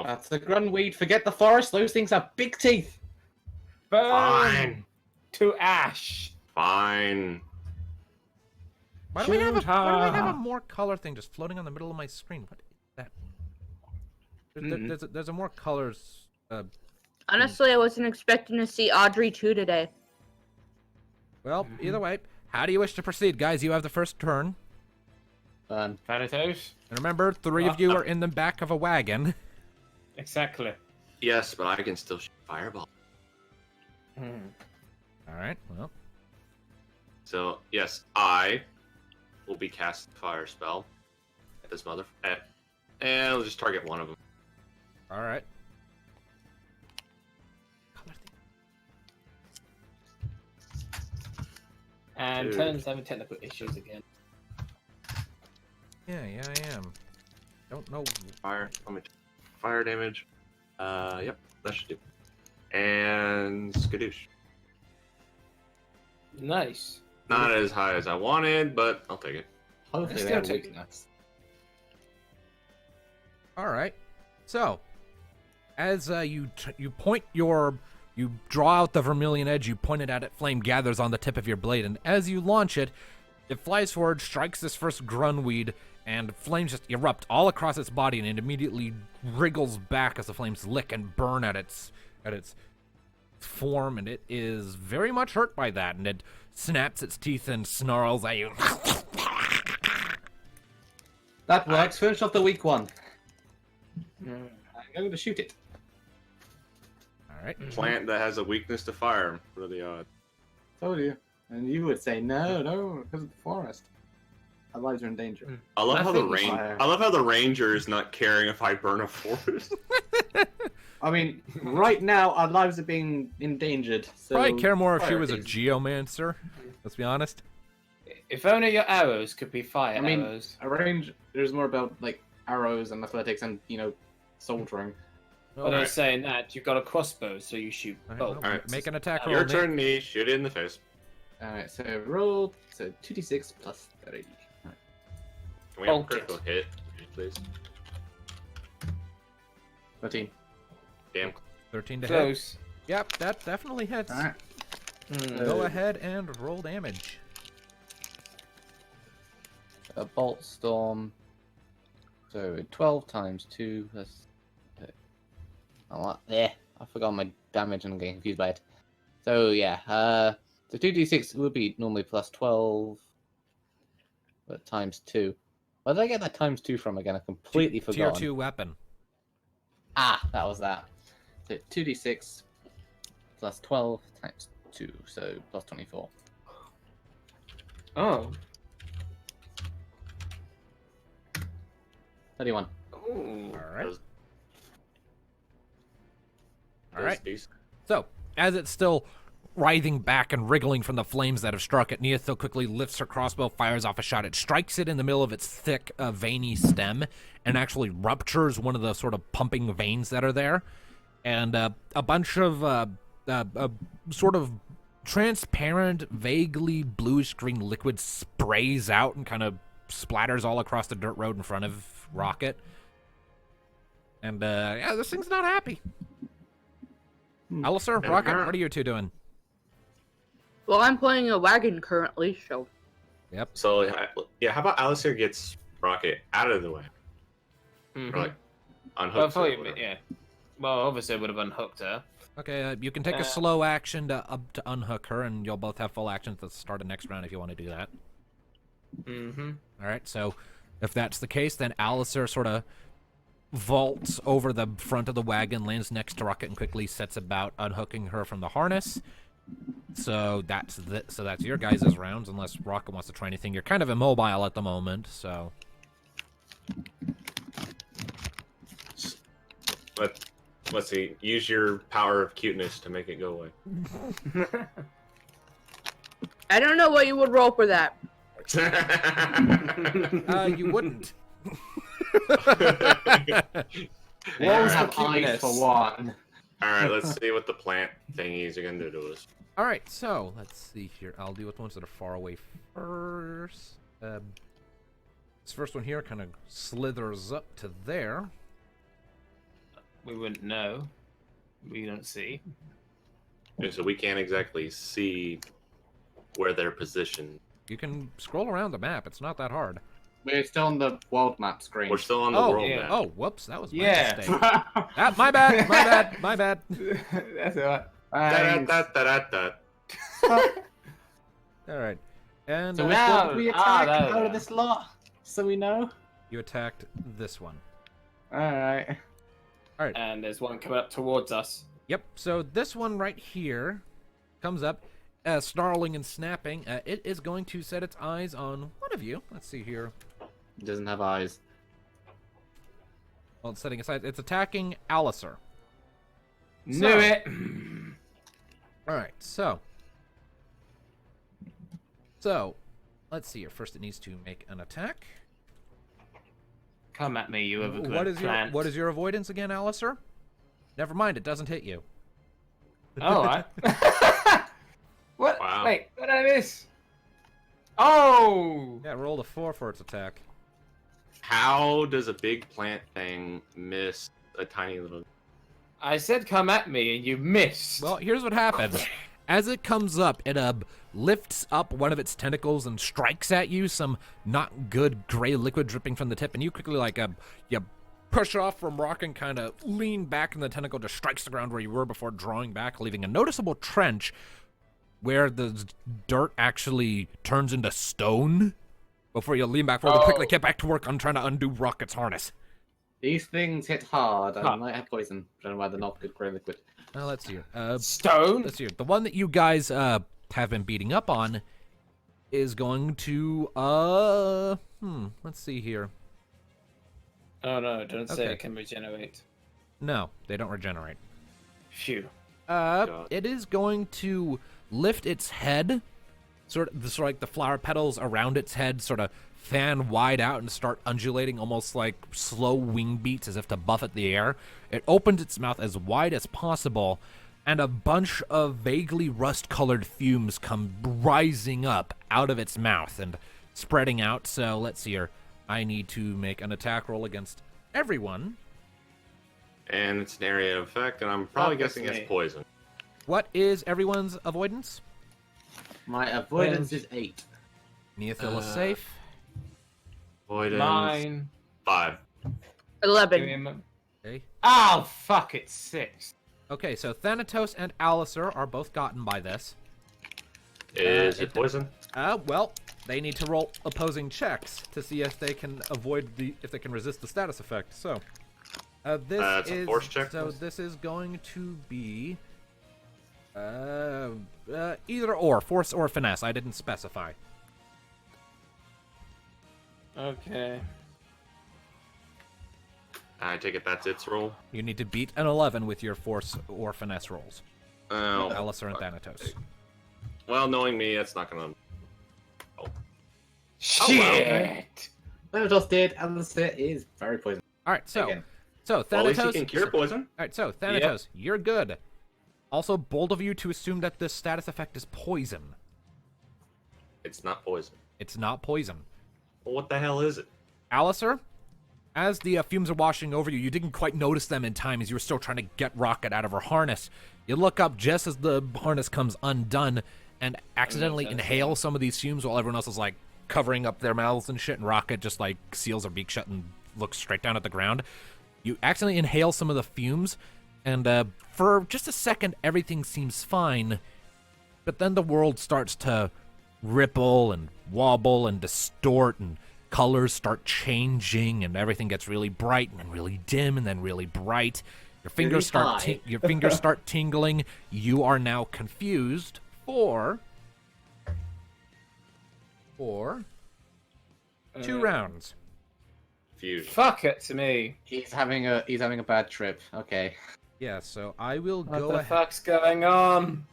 That's a grunweed. Forget the forest. Those things have big teeth. Burn Fine. to ash. Fine. Why do we have Shoot a more color thing just floating on the middle of my screen? What is that? There's a more colors. Honestly, I wasn't expecting to see Audrey 2 today. Well, either way, how do you wish to proceed, guys? You have the first turn. Fun. Thanatos? And remember, 3 of you are in the back of a wagon. Exactly. Yes, but I can still shoot fireball. All right, well. So, yes, I will be casting fire spell at this and I'll just target one of them. All right. And Dude. turns having technical issues again. Yeah, I am. Don't know. Fire damage. Yep, that should do. And skadoosh. Nice. Not as high as I wanted, but I'll take it. Hopefully Still they have taking weakness. All right. So, as you draw out the vermilion edge, you point it at it, flame gathers on the tip of your blade, and as you launch it, it flies forward, strikes this first grunweed, and flames just erupt all across its body, and it immediately wriggles back as the flames lick and burn at its form, and it is very much hurt by that, and it snaps its teeth and snarls at you. That works. Finish off the weak one. I'm going to shoot it. All right. Plant that has a weakness to fire. What are the odds? Told you. And you would say, no, because of the forest. Our lives are in danger. I love how fire. I love how the ranger is not caring if I burn a forest. I mean, right now, our lives are being endangered. So Probably care more if she was a priorities. geomancer. Let's be honest. If only your arrows could be fire I mean, arrows. a range, there's more about, like, arrows and athletics and, soldiering. But I was saying that you've got a crossbow, so you shoot All right, bolt. well, Alright. make an attack roll. Your Nick. turn, knee. Shoot it in the face. Alright, so roll, so 2d6 plus 30. Can we have a Bolt it. critical hit, please? 13. Damn. 13 to hit. Close. Yep, that definitely hits. Alright. Go ahead and roll damage. A bolt storm. So 12 times 2. That's. There. I forgot my damage and I'm getting confused by it. So yeah, so 2d6 would be normally plus 12. But times 2. Where did I get that times 2 from again? I completely Tier forgot. 2 weapon. Ah, that was that. So 2d6 plus 12 times 2, so plus 24. Oh. 31. Ooh. All right. Those- All right. those decent. So, as it's still writhing back and wriggling from the flames that have struck it, Neathil quickly lifts her crossbow, fires off a shot. It strikes it in the middle of its thick, veiny stem and actually ruptures one of the sort of pumping veins that are there. And a bunch of sort of transparent, vaguely bluish-green liquid sprays out and kind of splatters all across the dirt road in front of Rocket. And, yeah, this thing's not happy. Alicier, Rocket, what are you two doing? Well, I'm playing a wagon currently, so. Yep. So, yeah, how about Alicier gets Rocket out of the way? Mhm. Or, like, Well, unhooks probably, her or whatever. yeah. Well, obviously, it would have unhooked her. Okay, you can take a slow action to unhook her, and you'll both have full actions at the start of next round if you want to do that. Mm-hmm. All right, so if that's the case, then Alicier sort of vaults over the front of the wagon, lands next to Rocket, and quickly sets about unhooking her from the harness. So that's your guys' rounds, unless Rocket wants to try anything. You're kind of immobile at the moment, so. Let's see. Use your power of cuteness to make it go away. I don't know what you would roll for that. You wouldn't. What was Yeah, the eyes cuteness. for one? Alright, let's see what the plant thingies are gonna do to us. All right, so let's see here. I'll deal with the ones that are far away first. This first one here kind of slithers up to there. We wouldn't know. We don't see. Okay, so we can't exactly see where they're positioned. You can scroll around the map. It's not that hard. We're still on the world map screen. We're still on the Oh, world yeah. map. Oh, whoopps. That was my Yeah. mistake. My bad. My bad. My bad. That's alright. Thanks. Da-da-da-da-da. All right. And So which Now- one did we ah, attack there we out of go. this lot? So we know? you attacked this one. Alright. And there's one coming up towards us. Yep. So this one right here comes up, snarling and snapping. It is going to set its eyes on one of you. Let's see here. It doesn't have eyes. Well, it's setting aside. It's attacking Alicier. Knew So- it. All right. So, let's see here. First, it needs to make an attack. Come at me, you have a good What is plant. your avoidance again, Alicier? Never mind. It doesn't hit you. Oh, I... What? Wow. Wait, what did I miss? Oh! Yeah, roll a 4 for its attack. How does a big plant thing miss a tiny little... I said come at me and you missed. Well, here's what happens. As it comes up, it lifts up one of its tentacles and strikes at you, some not good gray liquid dripping from the tip, and you quickly, you push off from rock and kind of lean back, and the tentacle just strikes the ground where you were before drawing back, leaving a noticeable trench where the dirt actually turns into stone before you lean back forward and quickly get back to work on trying to undo Rocket's harness. These things hit hard. I might have poison. I don't know why they're not good grey liquid. Let's see here. Stone? Let's see here. The one that you guys have been beating up on is going to let's see here. Oh no, don't say Okay. it can regenerate. No, they don't regenerate. Phew. It is going to lift its head, sort of like the flower petals around its head sort of fan wide out and start undulating almost like slow wing beats as if to buffet the air. It opens its mouth as wide as possible, and a bunch of vaguely rust-colored fumes come rising up out of its mouth and spreading out. So let's see here. I need to make an attack roll against everyone. And it's an area of effect, and I'm probably Not just guessing me. it's poison. What is everyone's avoidance? My avoidance is 8. Neothil is safe. Avoidance. Mine. 5. Give me 11. a mo- Okay. Oh, fuck, it's 6. Okay, so Thanatos and Alicier are both gotten by this. Is it poison? Well, they need to roll opposing checks to see if they can if they can resist the status effect. So, this It's a is force check, so please. this is going to be either or, force or finesse. I didn't specify. Okay. I take it that's its roll. You need to beat an 11 with your force or finesse rolls. Oh. Alicier and Thanatos. Well, knowing me, that's not gonna. Shit! Thanatos did, and the is very poison. All right, so Again. so Well, at least Thanatos. he can cure poison. All right, so Thanatos, you're good. Also, bold of you to assume that this status effect is poison. It's not poison. It's not poison. Well, what the hell is it? Alicier, as the fumes are washing over you, you didn't quite notice them in time as you were still trying to get Rocket out of her harness. You look up just as the harness comes undone and accidentally inhale some of these fumes while everyone else is like covering up their mouths and shit, and Rocket just like seals her beak shut and looks straight down at the ground. You accidentally inhale some of the fumes, and for just a second everything seems fine, but then the world starts to ripple and wobble and distort, and colors start changing, and everything gets really bright and then really dim and then really bright. Your fingers Really your fingers start tingling. You are now confused for 2 rounds. Fusion. Fuck it to me. He's having a bad trip. Okay. Yeah, so I will What go the ahead. fuck's going on?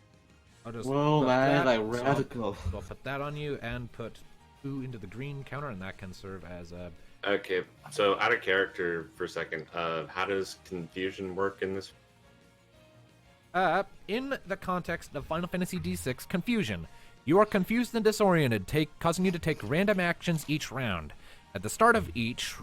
I'll just Whoa, put man, that, like so radical. I'll put that on you and put 2 into the green counter, and that can serve as a. Okay, so out of character for a second. How does confusion work in this? In the context of Final Fantasy D6 Confusion, you are confused and disoriented, causing you to take random actions each round. At the start of each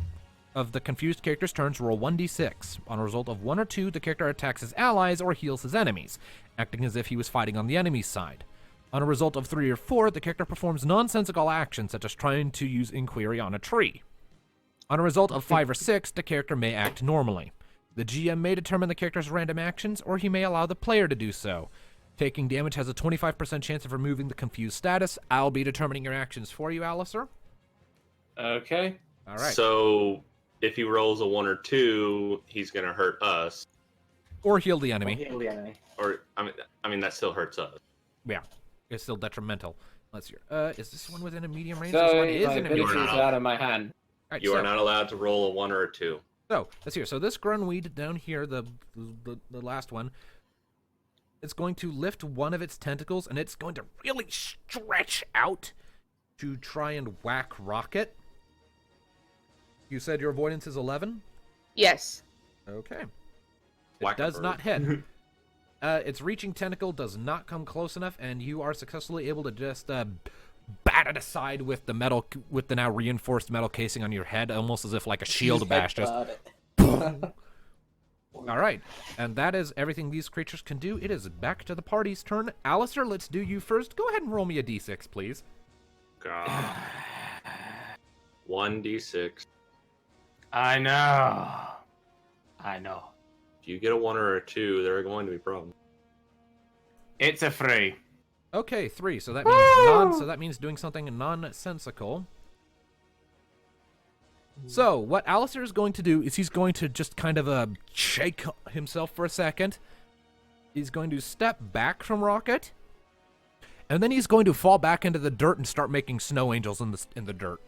of the confused character's turns, roll 1d6. On a result of 1 or 2, the character attacks his allies or heals his enemies, acting as if he was fighting on the enemy's side. On a result of 3 or 4, the character performs nonsensical actions such as trying to use Inquiry on a tree. On a result of 5 or 6, the character may act normally. The GM may determine the character's random actions, or he may allow the player to do so. Taking damage has a 25% chance of removing the confused status. I'll be determining your actions for you, Alicier. Okay. All right. So if he rolls a 1 or 2, he's gonna hurt us. Or heal the enemy. Or I mean that still hurts us. Yeah, it's still detrimental. Let's see. Is this one within a medium range? So This one is my in a ability medium is range. out of my hand. All right, You are not allowed to roll a 1 or a 2. So let's hear. So this grunweed down here, the last one, it's going to lift one of its tentacles, and it's going to really stretch out to try and whack Rocket. You said your avoidance is 11? Yes. Okay. It Whack a does bird. not hit. Its reaching tentacle does not come close enough, and you are successfully able to just bat it aside with the metal, with the now reinforced metal casing on your head, almost as if like a shield bash. Just all right, and that is everything these creatures can do. It is back to the party's turn. Alicier, let's do you first. Go ahead and roll me a d6, please. God. 1d6. I know. If you get a 1 or a 2, there are going to be problems. It's a 3. Okay, 3. So that means so that means doing something nonsensical. So what Alicier is going to do is he's going to just kind of shake himself for a second. He's going to step back from Rocket, and then he's going to fall back into the dirt and start making snow angels in the dirt.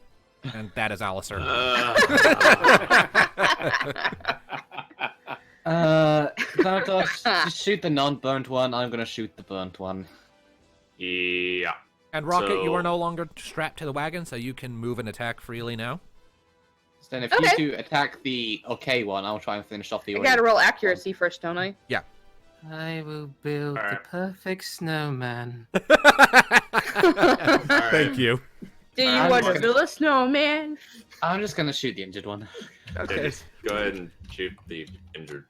And that is Alicier. Thanatos, just shoot the non-burnt one. I'm gonna shoot the burnt one. Yeah. And Rocket, you So- are no longer strapped to the wagon, so you can move and attack freely now. So then if Okay. you two attack the okay one, I'll try and finish off the I gotta roll accuracy first, don't I? I will build Alright. the perfect snowman. Thank you. Do you I'm want to gonna- build a snowman? I'm just gonna shoot the injured one. Yeah, just go ahead and shoot the injured.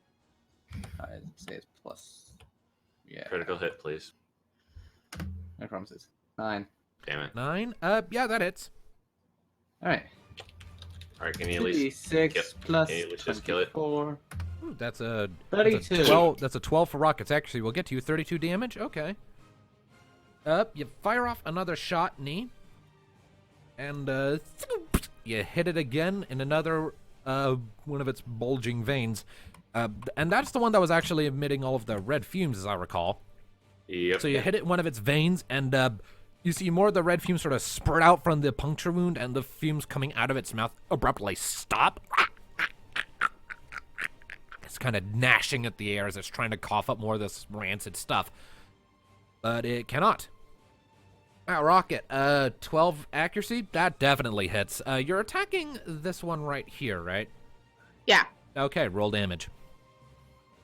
I'd say it's plus. Yeah. Critical hit, please. No promises. 9. Damn it. 9. Yeah, that hits. Alright. Alright, can you at least 6 kill- plus can you at least just kill it? 24. Ooh, that's a 32. 12. That's a 12 for Rockets. Actually, we'll get to you. 32 damage. Okay. You fire off another shot, knee, and you hit it again in another one of its bulging veins, and that's the one that was actually emitting all of the red fumes, as I recall. Yep. So you hit it in one of its veins, and you see more of the red fumes sort of spurt out from the puncture wound, and the fumes coming out of its mouth abruptly stop. It's kind of gnashing at the air as it's trying to cough up more of this rancid stuff. But it cannot. Rocket, 12 accuracy? That definitely hits. You're attacking this one right here, right? Yeah. Okay, roll damage.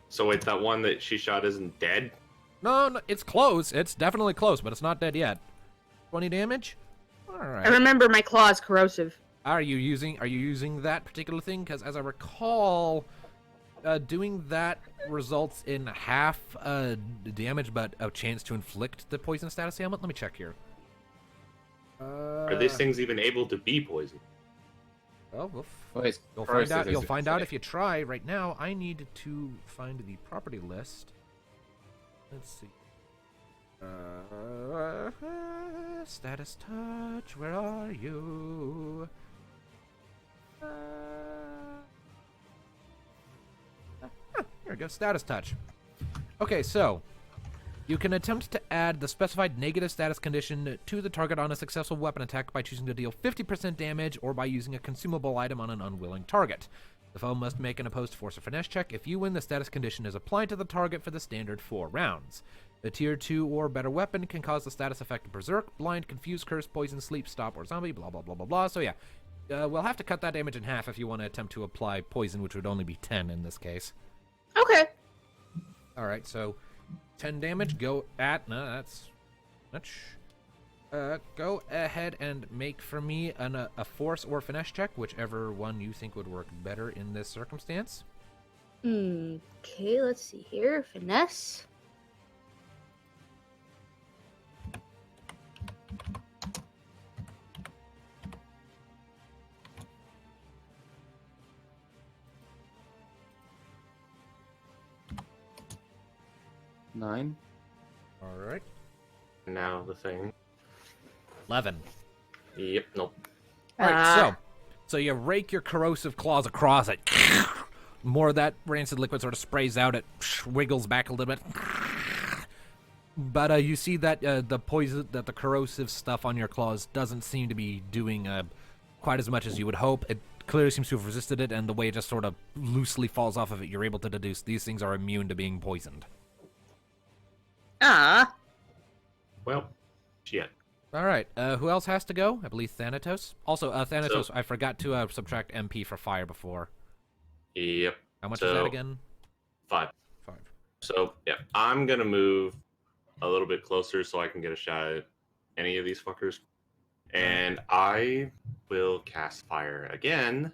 So wait, that one that she shot isn't dead? No, it's close. It's definitely close, but it's not dead yet. 20 damage? I Alright. remember my claw is corrosive. Are you using that particular thing? Because as I recall, doing that results in half damage, but a chance to inflict the poison status ailment. Let me check here. Are these things even able to be poisoned? Well, you'll find Process out. is You'll find out acidic. if you try. Right now, I need to find the property list. Let's see. Status touch. Where are you? Here we go. Status touch. Okay, so you can attempt to add the specified negative status condition to the target on a successful weapon attack by choosing to deal 50% damage or by using a consumable item on an unwilling target. The foe must make an opposed force or finesse check. If you win, the status condition is applied to the target for the standard 4 rounds. The tier 2 or better weapon can cause the status effect of Berserk, Blind, Confuse, Curse, Poison, Sleep, Stop, or Zombie, blah, blah, blah, blah, blah. So yeah, we'll have to cut that damage in half if you want to attempt to apply Poison, which would only be 10 in this case. Okay. Alright, so 10 damage, go at... No, that's much. Go ahead and make for me a force or finesse check, whichever one you think would work better in this circumstance. Okay, let's see here. Finesse. Nine. All right. Now the thing. 11. Yep. Nope. All right, Ah. so you rake your corrosive claws across it. More of that rancid liquid sort of sprays out. It wiggles back a little bit. But you see that the corrosive stuff on your claws doesn't seem to be doing quite as much as you would hope. It clearly seems to have resisted it, and the way it just sort of loosely falls off of it, you're able to deduce these things are immune to being poisoned. Ah. Well, shit. All right, who else has to go? I believe Thanatos. Also, Thanatos, I forgot to subtract MP for fire before. Yep. How much is that again? 5. 5. So, yeah, I'm going to move a little bit closer so I can get a shot at any of these fuckers. And I will cast fire again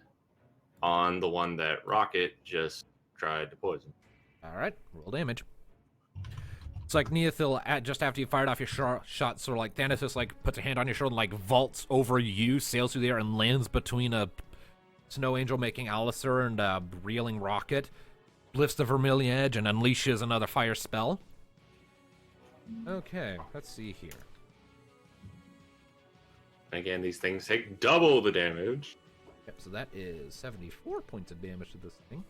on the one that Rocket just tried to poison. All right, roll damage. It's like Neothil, just after you fired off your shot, sort of like Thanatos, like, puts a hand on your shoulder and, like, vaults over you, sails through the air, and lands between a Snow Angel making Alicier and a reeling Rocket, lifts the Vermilion Edge, and unleashes another fire spell. Okay, let's see here. Again, these things take double the damage. Yep, so that is 74 points of damage to this thing.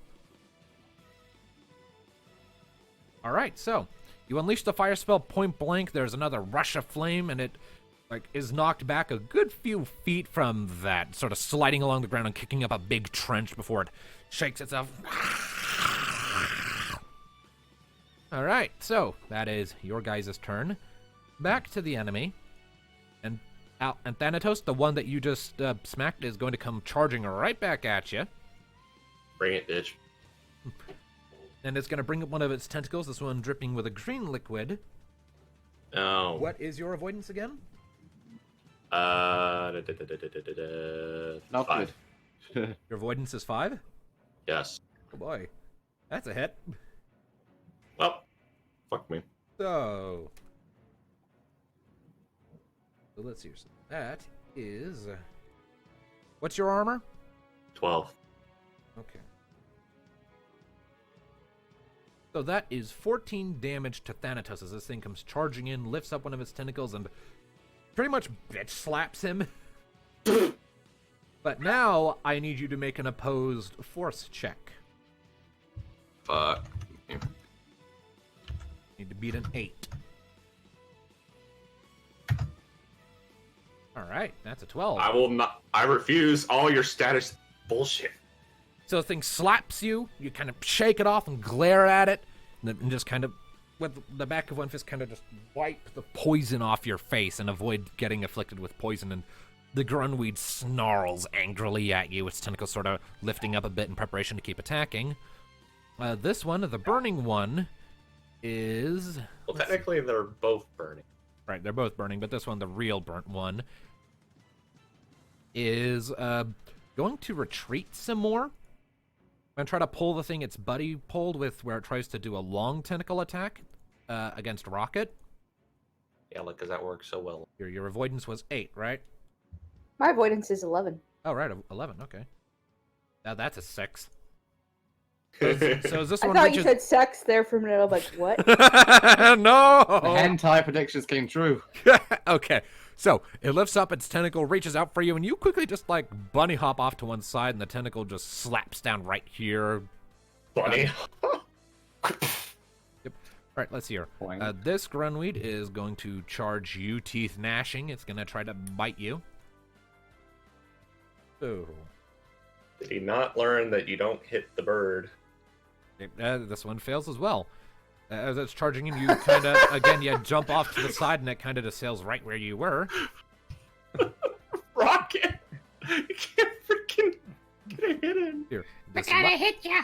All right, so you unleash the fire spell point blank. There's another rush of flame, and it is knocked back a good few feet from that, sort of sliding along the ground and kicking up a big trench before it shakes itself. All right, so that is your guys' turn. Back to the enemy, and Thanatos, the one that you just smacked, is going to come charging right back at you. Bring it, bitch. And it's going to bring up one of its tentacles, this one dripping with a green liquid. Oh. What is your avoidance again? Not 5. good. Your avoidance is 5? Yes. Oh boy. That's a hit. Well, fuck me. So let's see. So that is... what's your armor? 12. Okay. So that is 14 damage to Thanatos as this thing comes charging in, lifts up one of its tentacles, and pretty much bitch slaps him. But now I need you to make an opposed force check. Fuck. Need to beat an 8. Alright, that's a 12. I will not. I refuse all your status bullshit. So the thing slaps you, you kind of shake it off and glare at it, and just kind of, with the back of one fist, kind of just wipe the poison off your face and avoid getting afflicted with poison. And the Grunweed snarls angrily at you, its tentacles sort of lifting up a bit in preparation to keep attacking. This one, the burning one, is... Well, technically, they're both burning. Right, they're both burning, but this one, the real burnt one, is going to retreat some more. I'm going to try to pull the thing its buddy pulled with, where it tries to do a long tentacle attack against Rocket. Yeah, like, because that works so well. Your avoidance was 8, right? My avoidance is 11. Oh, right, 11, okay. Now that's a 6. So is this I one thought reaches... you said sex there for a minute. I'm like, what? No! The hentai predictions came true. Okay, so it lifts up its tentacle, reaches out for you, and you quickly just, like, bunny hop off to one side, and the tentacle just slaps down right here. Bunny. Yep. All right, let's see here. Boing. This Grunweed is going to charge you, teeth gnashing. It's going to try to bite you. Oh. Did he not learn that you don't hit the bird? This one fails as well. As it's charging in, you kind of, again, you jump off to the side, and it kind of just sails right where you were. Rocket! You can't freaking get a hit in. Here. I gotta hit ya!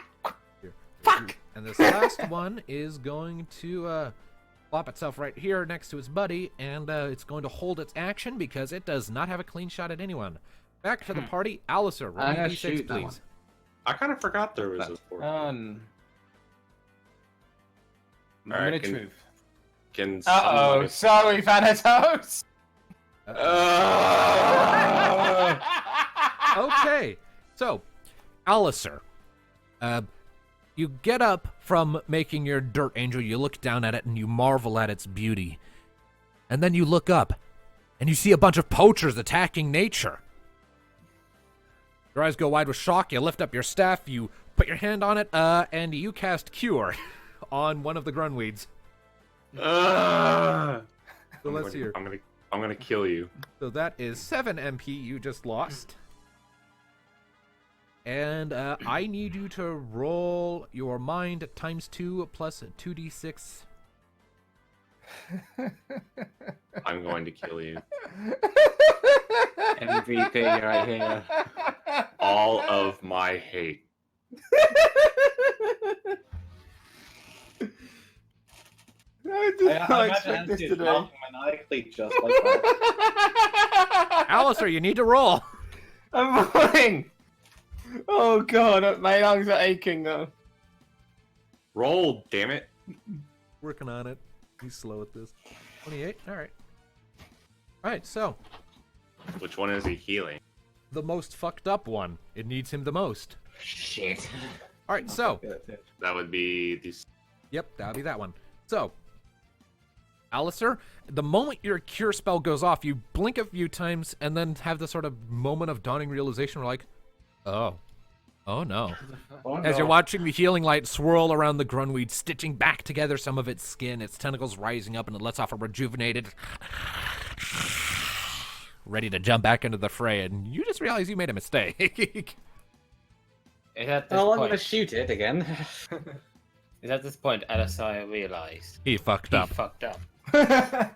Here. Fuck! And this last one is going to plop itself right here next to its buddy, and it's going to hold its action because it does not have a clean shot at anyone. Back to the party. Alicier, roll I'm me a gonna shoot d6, that one. please. I kind of forgot there was a fourth. Moment Alright, of can- truth. Can Uh-oh, sorry, Thanatos! Okay, so, Alicier, you get up from making your dirt angel, you look down at it, and you marvel at its beauty. And then you look up, and you see a bunch of poachers attacking nature. Your eyes go wide with shock, you lift up your staff, you put your hand on it, and you cast Cure on one of the grunweeds. So let's hear. I'm gonna kill you. So that is 7 MP you just lost. And I need you to roll your mind times 2 plus 2d6. I'm going to kill you. MVP right here. All of my hate. I did not expect this today. Maniacally just like that. Alicier, you need to roll. I'm rolling. Oh god, my lungs are aching though. Roll, damn it. Working on it. He's slow at this. 28. All right. All right. So Which one is he healing? the most fucked up one. It needs him the most. Shit. All right. So That would be these. yep, that'll be that one. So, Alicier, the moment your cure spell goes off, you blink a few times and then have this sort of moment of dawning realization. We're like, oh no. As you're watching the healing light swirl around the grunweed, stitching back together some of its skin, its tentacles rising up, and it lets off a rejuvenated, ready to jump back into the fray, and you just realize you made a mistake. Is at this Oh, I'm gonna point, shoot it again. is at this point Alicier realised He fucked he up. fucked up.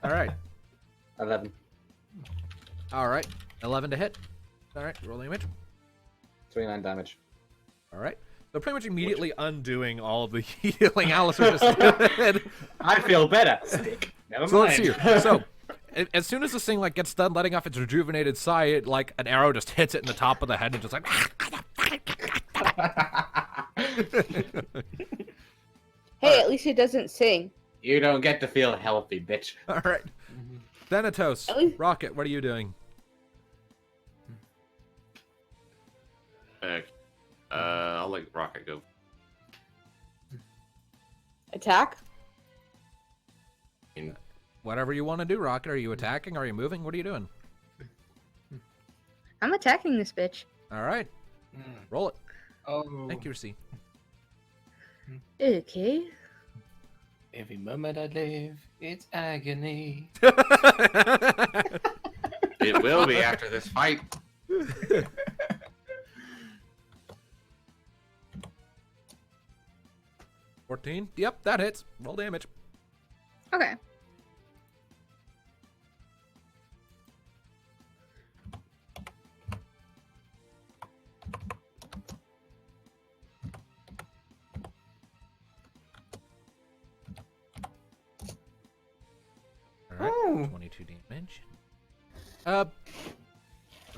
All right. 11. All right. 11 to hit. All right. Roll damage. 29 damage. All right. So pretty much immediately undoing all of the healing Alicier just did. I feel better. Stick. Never So mind. let's see here. So as soon as this thing like gets done letting off its rejuvenated sigh, it, like an arrow just hits it in the top of the head and just like. Hey, at least it doesn't sing. You don't get to feel healthy, bitch. All right. Thanatos, At least- Rocket, what are you doing? I'll let Rocket go. Attack? Whatever you want to do, Rocket. Are you attacking? Are you moving? What are you doing? I'm attacking this bitch. All right. Roll it. Oh, Accuracy. Okay. every moment I live, it's agony. It will be after this fight. 14. Yep, that hits. Roll damage. Okay. All right. Oh. 22 damage.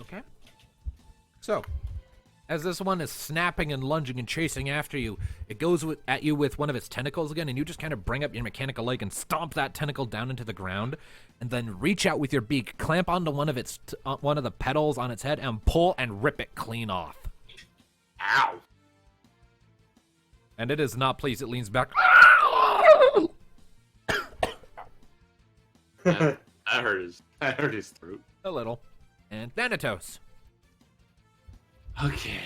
Okay. So, as this one is snapping and lunging and chasing after you, it goes at you with one of its tentacles again, and you just kind of bring up your mechanical leg and stomp that tentacle down into the ground, and then reach out with your beak, clamp onto one of its one of the petals on its head, and pull and rip it clean off. Ow! And it is not pleased. It leans back. That hurt his throat. A little. And Thanatos. Okay.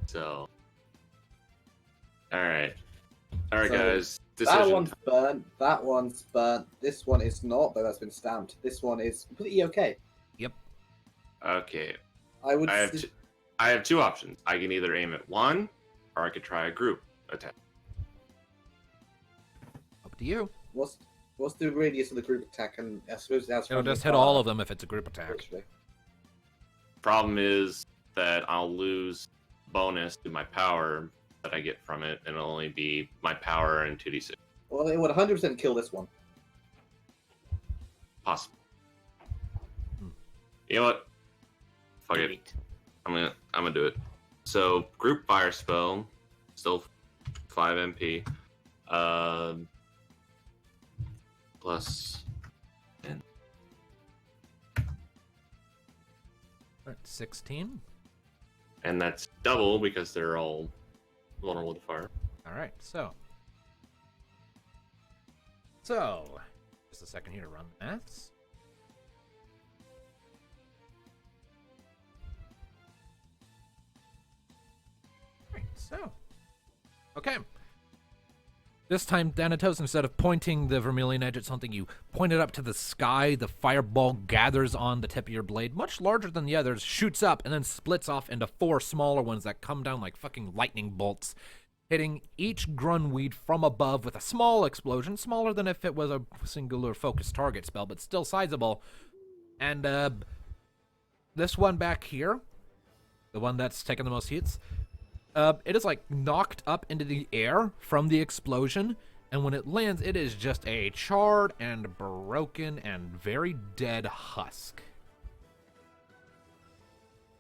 So. Alright. Alright, So, guys. That Decision. one's burnt. That one's burnt. This one is not, but that's been stamped. This one is completely okay. Okay. I would. I have two options. I can either aim at one, or I could try a group attack. Up to you. What's the radius of the group attack? And I suppose that's It'll just hit all of them if it's a group attack. Actually. Problem is that I'll lose bonus to my power that I get from it, and it'll only be my power and 2d6. Well, it would 100% kill this one. possible. Hmm. You know what? Fuck it. Wait. I'm gonna do it. So group fire spell, still 5 MP. Plus 10. Alright, 16. And that's double because they're all vulnerable to fire. Alright, so, just a second here to run the maths. Alright, so, okay. This time, Thanatos, instead of pointing the vermilion edge at something, you point it up to the sky. The fireball gathers on the tip of your blade, much larger than the others, shoots up, and then splits off into 4 smaller ones that come down like fucking lightning bolts, hitting each grunweed from above with a small explosion, smaller than if it was a singular focused target spell, but still sizable. And this one back here, the one that's taken the most hits, it is like knocked up into the air from the explosion, and when it lands, it is just a charred and broken and very dead husk.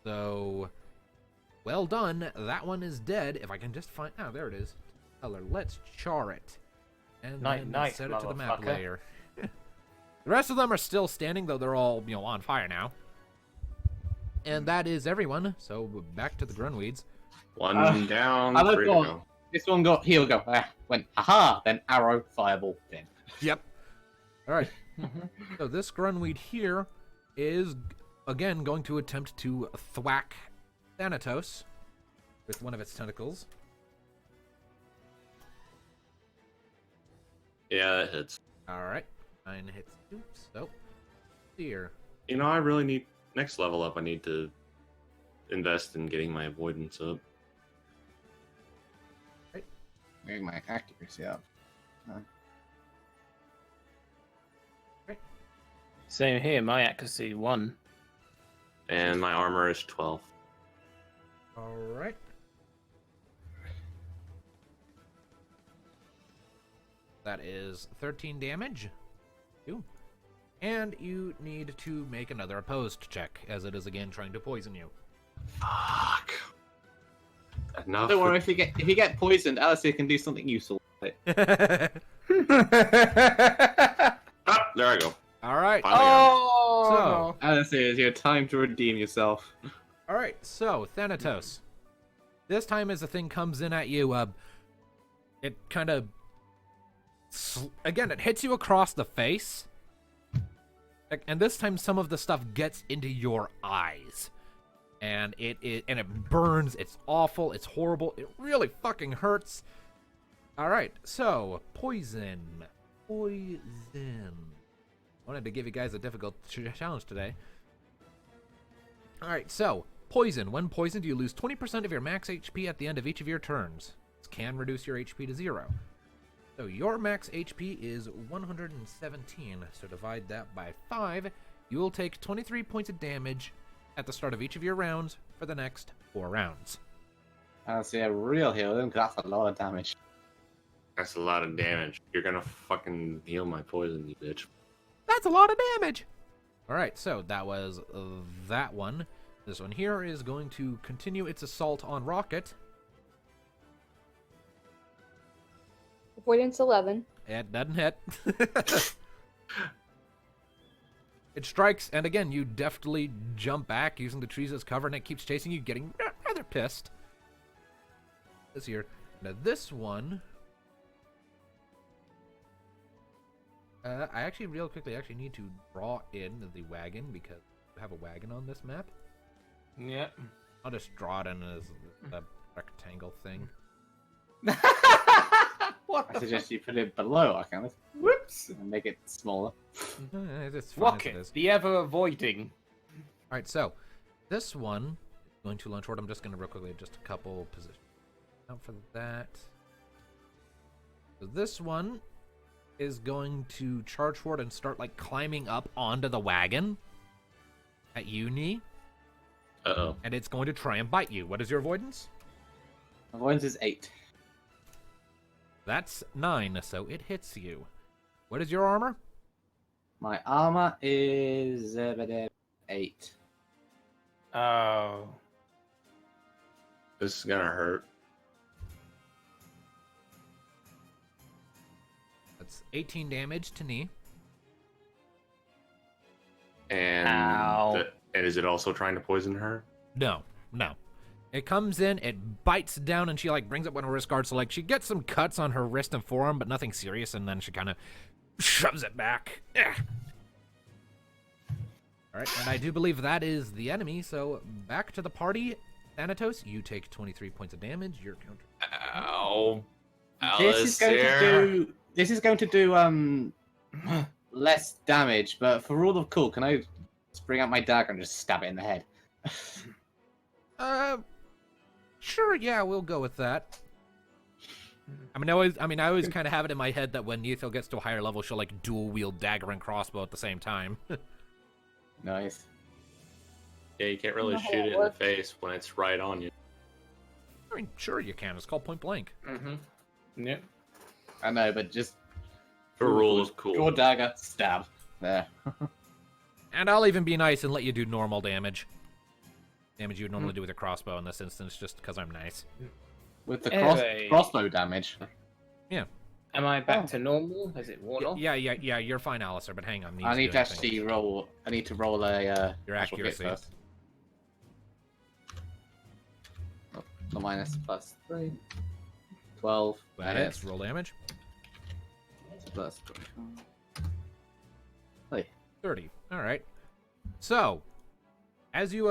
So, well done. That one is dead. If I can just find... Oh, there it is. Color. Let's char it. And then Night, set it to the map motherfucker. layer. The rest of them are still standing, though they're all, on fire now. And that is everyone. So, back to the grunweeds. One down, I love 3 to one. go. This one got he'll go. Went haha, then arrow, fireball, then. Yep. All right. So this grunweed here is, again, going to attempt to thwack Thanatos with one of its tentacles. Yeah, that hits. All right. 9 hits. So, here. You know, I really need next level up. I need to invest in getting my avoidance up. Getting my accuracy up. Same here. My accuracy 1. And my armor is 12. All right. That is 13 damage. Ooh. And you need to make another opposed check, as it is again trying to poison you. Fuck. Enough. Don't worry, if you get poisoned, Alicier can do something useful with it. Ah, there I go. All right. Finally got it. Oh! Alicier, it's your time to redeem yourself. All right. So, Thanatos. This time as the thing comes in at you, it kind of... Again, it hits you across the face. And this time some of the stuff gets into your eyes. And it burns. It's awful. It's horrible. It really fucking hurts. All right. So, poison. Poison. Wanted to give you guys a difficult challenge today. All right. So, poison. When poisoned, you lose 20% of your max HP at the end of each of your turns. This can reduce your HP to 0. So, your max HP is 117. So, divide that by 5. You will take 23 points of damage at the start of each of your rounds for the next 4 rounds. Alicier, real heal them, because that's a lot of damage. That's a lot of damage. You're gonna fucking heal my poison, you bitch. That's a lot of damage! Alright, so that was that one. This one here is going to continue its assault on Rocket. Avoidance 11. It doesn't hit. It strikes, and again, you deftly jump back using the trees as cover, and it keeps chasing you, getting rather pissed. This here. Now, this one... I actually, real quickly, need to draw in the wagon, because we have a wagon on this map. Yep. I'll just draw it in as a rectangle thing. What I the suggest you put it below, I can. Whoops! And make it smaller. It's fine as it Rocket, is. the ever-avoiding. Alright, so, this one is going to launch forward. I'm just going to real quickly adjust a couple positions. Out for that. So this one is going to charge forward and start, like, climbing up onto the wagon at Uni. Uh-oh. And it's going to try and bite you. What is your avoidance? Avoidance is 8. That's 9, so it hits you. What is your armor? My armor is 8. Oh. This is gonna hurt. That's 18 damage to knee. And Ow. and is it also trying to poison her? No. It comes in, it bites down, and she like brings up one of her wrist guards. So like she gets some cuts on her wrist and forearm, but nothing serious. And then she kind of shoves it back. All right, and I do believe that is the enemy. So back to the party. Thanatos, you take 23 points of damage. Your counter. Ow. This is going to do less damage, but for rule of cool, can I just bring out my dagger and just stab it in the head? Sure, yeah, we'll go with that. I always kind of have it in my head that when Neithil gets to a higher level, she'll like dual wield dagger and crossbow at the same time. Nice. Yeah, you can't really shoot it in the face when it's right on you. I mean, sure you can. It's called point blank. Mm-hmm. Yep. I know, but just For rule of cool. draw dagger, stab. There. And I'll even be nice and let you do normal damage. Damage you would normally do with a crossbow in this instance, just because I'm nice. With the Anyway. crossbow damage. Am I back to normal? Is it worn off? Yeah, you're fine, Alistair, but hang on. I need do to anything. actually roll. I need to roll a Your actual hit accuracy. first. Oh, the minus plus 3. 12. That hits. Roll damage. Plus 30. All right. So, as you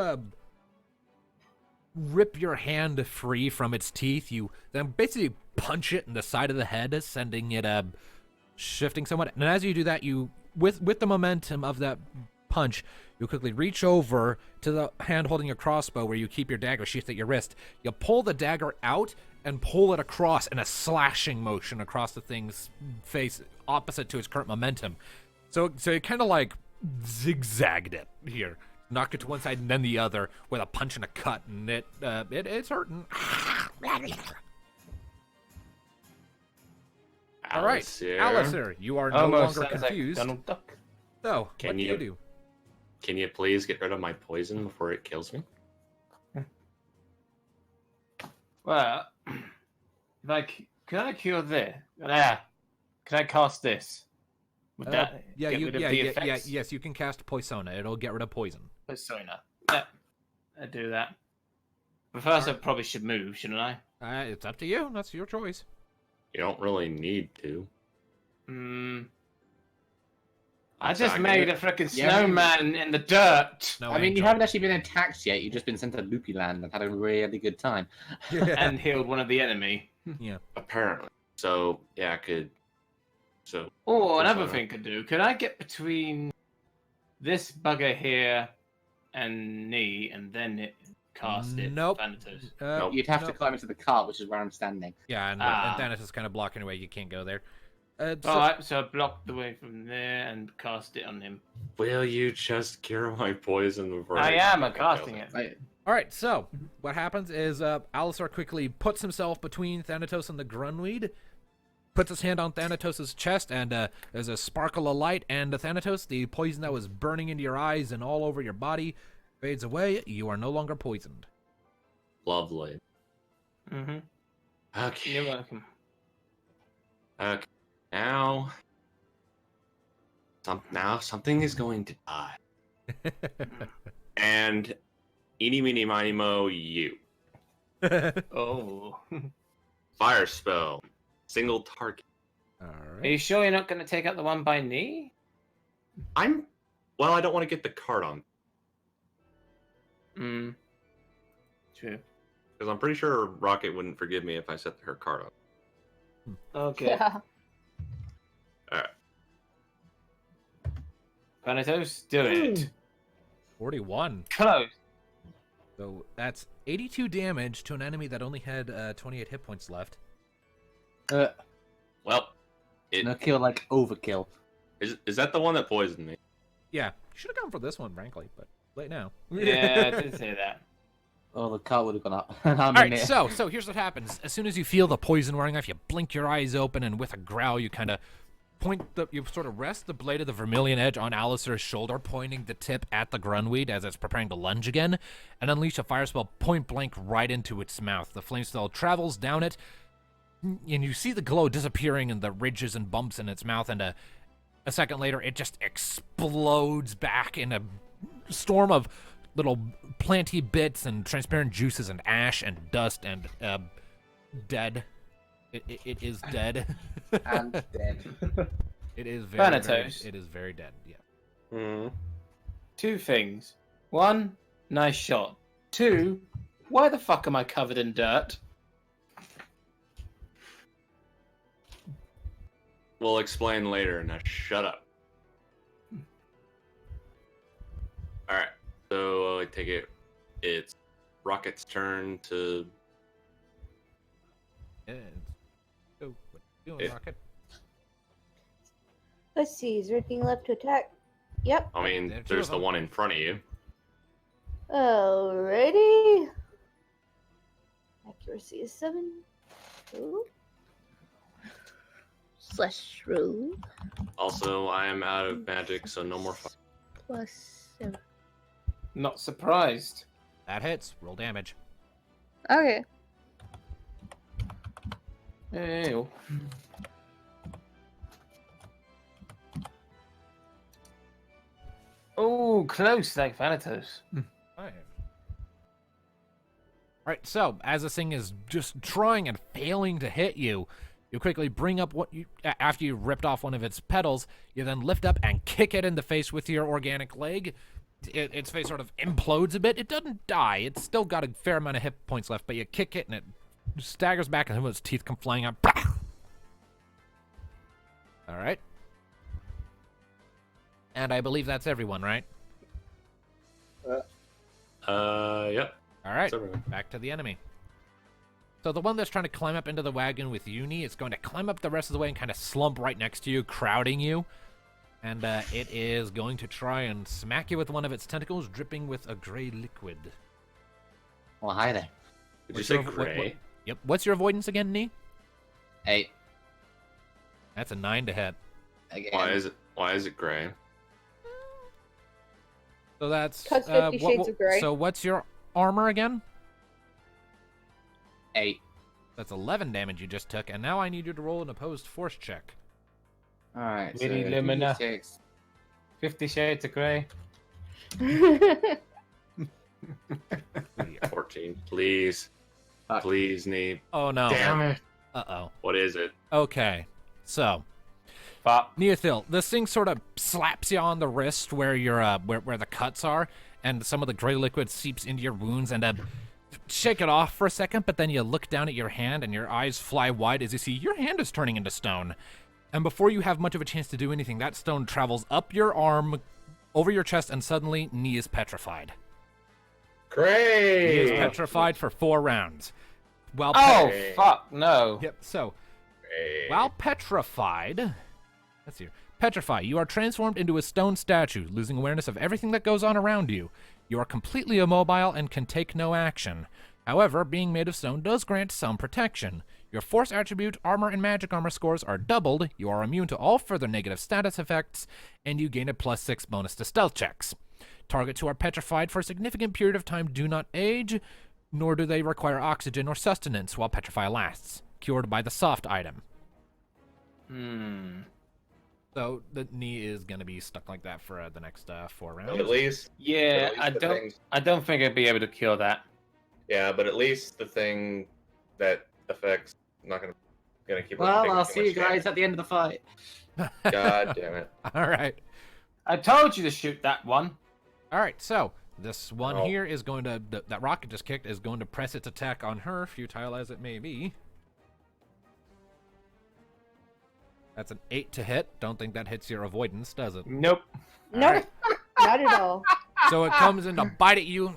rip your hand free from its teeth, you then basically punch it in the side of the head, sending it shifting somewhat. And as you do that, you with the momentum of that punch, you quickly reach over to the hand holding your crossbow where you keep your dagger sheathed at your wrist. You pull the dagger out and pull it across in a slashing motion across the thing's face, opposite to its current momentum. So you kind of like zigzagged it here, knocked it to one side and then the other with a punch and a cut, and it's hurting. All right, Alicier, you are no Almost longer sounds like confused. Donald Duck. So, what Can do you you- do? Can you please get rid of my poison before it kills me? Well, can I cure this? Can I cast this? Would that Yeah, get rid of the effects? yes, you can cast Poisona. It'll get rid of poison. Persona. Yeah, I do that. But first, I probably should move, shouldn't I? It's up to you. That's your choice. You don't really need to. I just made a freaking Yeah, snowman in the dirt No, I mean, you Angel. haven't actually been attacked yet. You've just been sent to Loopy Land and had a really good time. and healed one of the enemy. Apparently. So, yeah, I could... So, Oh, another Persona. thing could do. Could I get between this bugger here and knee, and then cast it? Nope. Thanatos? Nope. You'd have to Nope. climb into the cart, which is where I'm standing. Yeah, and Ah. Thanos is kind of blocking away. You can't go there. Alright, so I blocked the way from there and cast it on him. will you just cure my poison before I am fucking casting kills it. Right. All right, so what happens is Alicier quickly puts himself between Thanatos and the Grunweed, puts his hand on Thanatos' chest, and there's a sparkle of light, and Thanatos, the poison that was burning into your eyes and all over your body, fades away. You are no longer poisoned. Lovely. Mm-hmm. Okay. You're welcome. Okay. Now something is going to die. And eeny, meeny, miny, mo, you. Oh. Fire spell. Single target. All Are right. you sure you're not going to take out the one by knee? I don't want to get the card on. Hmm. True. Because I'm pretty sure Rocket wouldn't forgive me if I set her card on. Okay. Yeah. Thanatos, do it. 41. Close. So that's 82 damage to an enemy that only had 28 hit points left. Well, No kill like overkill. is that the one that poisoned me? Yeah, should have gone for this one, frankly, but late now. Yeah, I did say that. Oh, the cart would have gone up. All right, so here's what happens. As soon as you feel the poison wearing off, you blink your eyes open, and with a growl, you kind of you sort of rest the blade of the vermilion edge on Alicier's shoulder, pointing the tip at the grunweed as it's preparing to lunge again, and unleash a fire spell point blank right into its mouth. The flame spell travels down it, and you see the glow disappearing in the ridges and bumps in its mouth, and a second later it just explodes back in a storm of little planty bits and transparent juices and ash and dust and dead. It is dead. And dead. It is very, Thanatos. it is very dead. Yeah. Mhm. Two things. One, nice shot. Two, why the fuck am I covered in dirt? We'll explain later. Now shut up. All right. So I take it. It's Rocket's turn to. Yeah. Go. What you doing, Yeah. Rocket? Let's see. Is there anything left to attack? Yep. I mean, There are two there's of the them. one in front of you. Alrighty. Accuracy is 7. Ooh. Slash roll Also, I am out of magic, so no more fire. plus 7. Not surprised. That hits. Roll damage. Okay. Ew. Oh, close like Thanatos. Alright. Alright, so as this thing is just trying and failing to hit you, you quickly bring up what you after you ripped off one of its petals, you then lift up and kick it in the face with your organic leg. Its face sort of implodes a bit. It doesn't die. It's still got a fair amount of hit points left, but you kick it and it staggers back and some of its teeth come flying out. Alright. And I believe that's everyone, right? Yep. Alright. That's everyone. Back to the enemy. So the one that's trying to climb up into the wagon with Uni is going to climb up the rest of the way and kind of slump right next to you, crowding you. And it is going to try and smack you with one of its tentacles, dripping with a gray liquid. Well, hi there. Did you What's say your- gray? Yep. What's your avoidance again, Nee? 8. That's a 9 to hit. Again. Why is it gray? So that's... 'Cause 50 Shades of Grey. So what's your armor again? 8. That's 11 damage you just took, and now I need you to roll an opposed force check. Alright, so Really, Lumina? 2d6. 50 Shades of Grey. 14. Please. Fuck. Please, need. Oh, no. Damn it. Uh-oh. What is it? Okay. So, Fuck. Neothil, this thing sort of slaps you on the wrist where your where the cuts are, and some of the gray liquid seeps into your wounds, and shake it off for a second, but then you look down at your hand, and your eyes fly wide as you see your hand is turning into stone. And before you have much of a chance to do anything, that stone travels up your arm, over your chest, and suddenly Nee is petrified. Gray. He is petrified for 4 rounds. While Oh, Hey. fuck, no. Yep, so... Gray. While petrified, let's see. Petrify, you are transformed into a stone statue, losing awareness of everything that goes on around you. You are completely immobile and can take no action. However, being made of stone does grant some protection. Your force attribute, armor, and magic armor scores are doubled, you are immune to all further negative status effects, and you gain a +6 bonus to stealth checks. Targets who are petrified for a significant period of time do not age, nor do they require oxygen or sustenance while petrify lasts. Cured by the soft item. So the knee is gonna be stuck like that for the next 4 rounds. At least. Yeah, At least I don't think I'd be able to cure that. Yeah, but at least the thing that affects not gonna keep. Well, taking I'll too see you much damage. guys at the end of the fight. God damn it! All right. I told you to shoot that one. All right. So this one Oh. here is going to that rocket just kicked is going to press its attack on her, futile as it may be. That's an 8 to hit. Don't think that hits your avoidance, does it? Nope. Nope. Not at all. So it comes in to bite at you,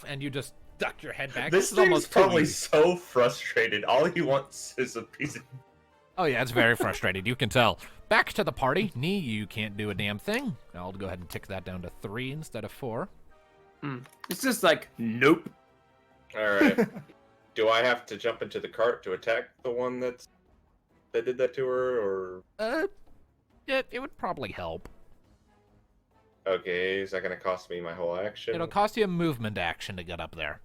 and you just duck your head back. This is thing's almost too probably easy. so frustrated. All he wants is a piece of. Oh yeah, it's very frustrated. You can tell. Back to the party. Nee, you can't do a damn thing. I'll go ahead and tick that down to 3 instead of 4. It's just like, nope. All right. Do I have to jump into the cart to attack the one that did that to her, or It would probably help. Okay, is that gonna cost me my whole action? It'll cost you a movement action to get up there.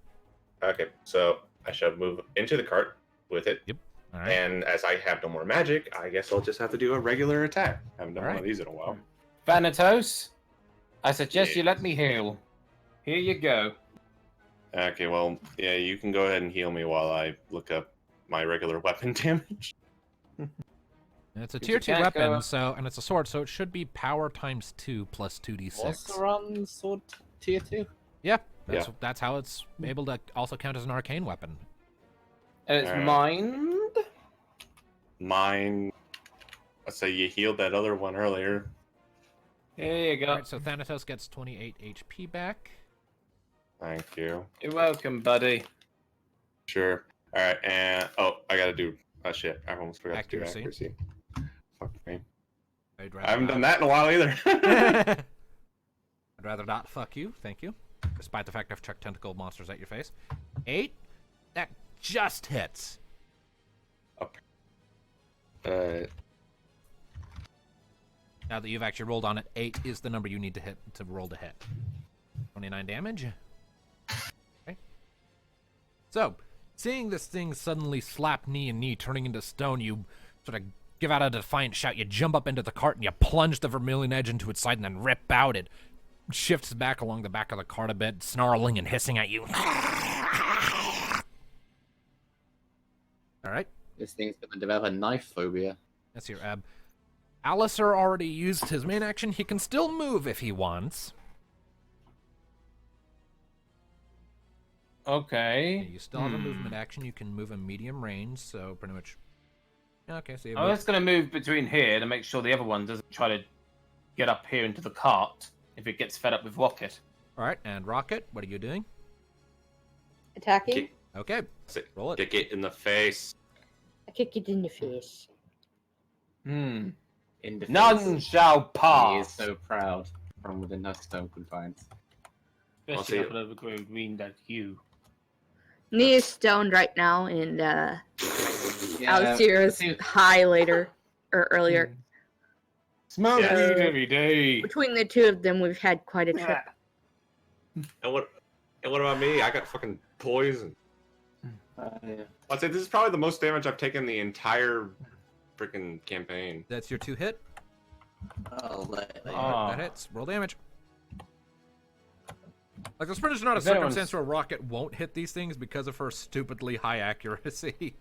Okay, so I shall move into the cart with it. Yep. All right. And as I have no more magic, I guess I'll just have to do a regular attack. I haven't done one Alright. of these in a while. Thanatos, I suggest you let Yes. me heal. Here you go. Okay, well, yeah, you can go ahead and heal me while I look up my regular weapon damage. And it's a But tier you 2 can't go- weapon, and it's a sword, so it should be power times 2 plus 2d6. What's the run sword tier 2? Yeah, that's how it's able to also count as an arcane weapon. And it's Alright. mind. Mine. Let's say you healed that other one earlier. Here you go. Alright, so Thanatos gets 28 HP back. Thank you. You're welcome, buddy. Sure. Alright, and. Oh, I gotta do. Oh, shit. I almost forgot Accuracy. to do accuracy. Fuck me. I'd I haven't done that in a while either. I'd rather not fuck you, thank you. Despite the fact I've chucked tentacle monsters at your face. 8? That just hits. Now that you've actually rolled on it, 8 is the number you need to hit to roll to hit. 29 damage. Okay. So, seeing this thing suddenly slap knee and knee, turning into stone, you sort of give out a defiant shout. You jump up into the cart and you plunge the vermilion edge into its side and then rip out. It shifts back along the back of the cart a bit, snarling and hissing at you. All right. This thing's gonna develop a knife phobia. That's your Ab. Alicier already used his main action. He can still move if he wants. Okay. You still have a movement action. You can move a medium range, so pretty much. Okay, so you I'm have just going to move between here to make sure the other one doesn't try to get up here into the cart if it gets fed up with Rocket. All right, and Rocket, what are you doing? Attacking? Kick, Okay, roll it. kick it in the face. I kick it in the face. Hmm. In defense, None shall he is pass. so proud from within her stone confines. I'll Especially see after the green that you. Nee is stoned right now, and Alicier is see- high later, or earlier. Smoke Yeah. weed every day. Between the two of them, we've had quite a trip. And what about me? I got fucking poison. yeah. I'd say this is probably the most damage I've taken the entire freaking campaign. That's your 2 hit. Oh, Oh. That hits. Roll damage. Like, there's pretty much not a If anyone's- circumstance where Rocket won't hit these things because of her stupidly high accuracy.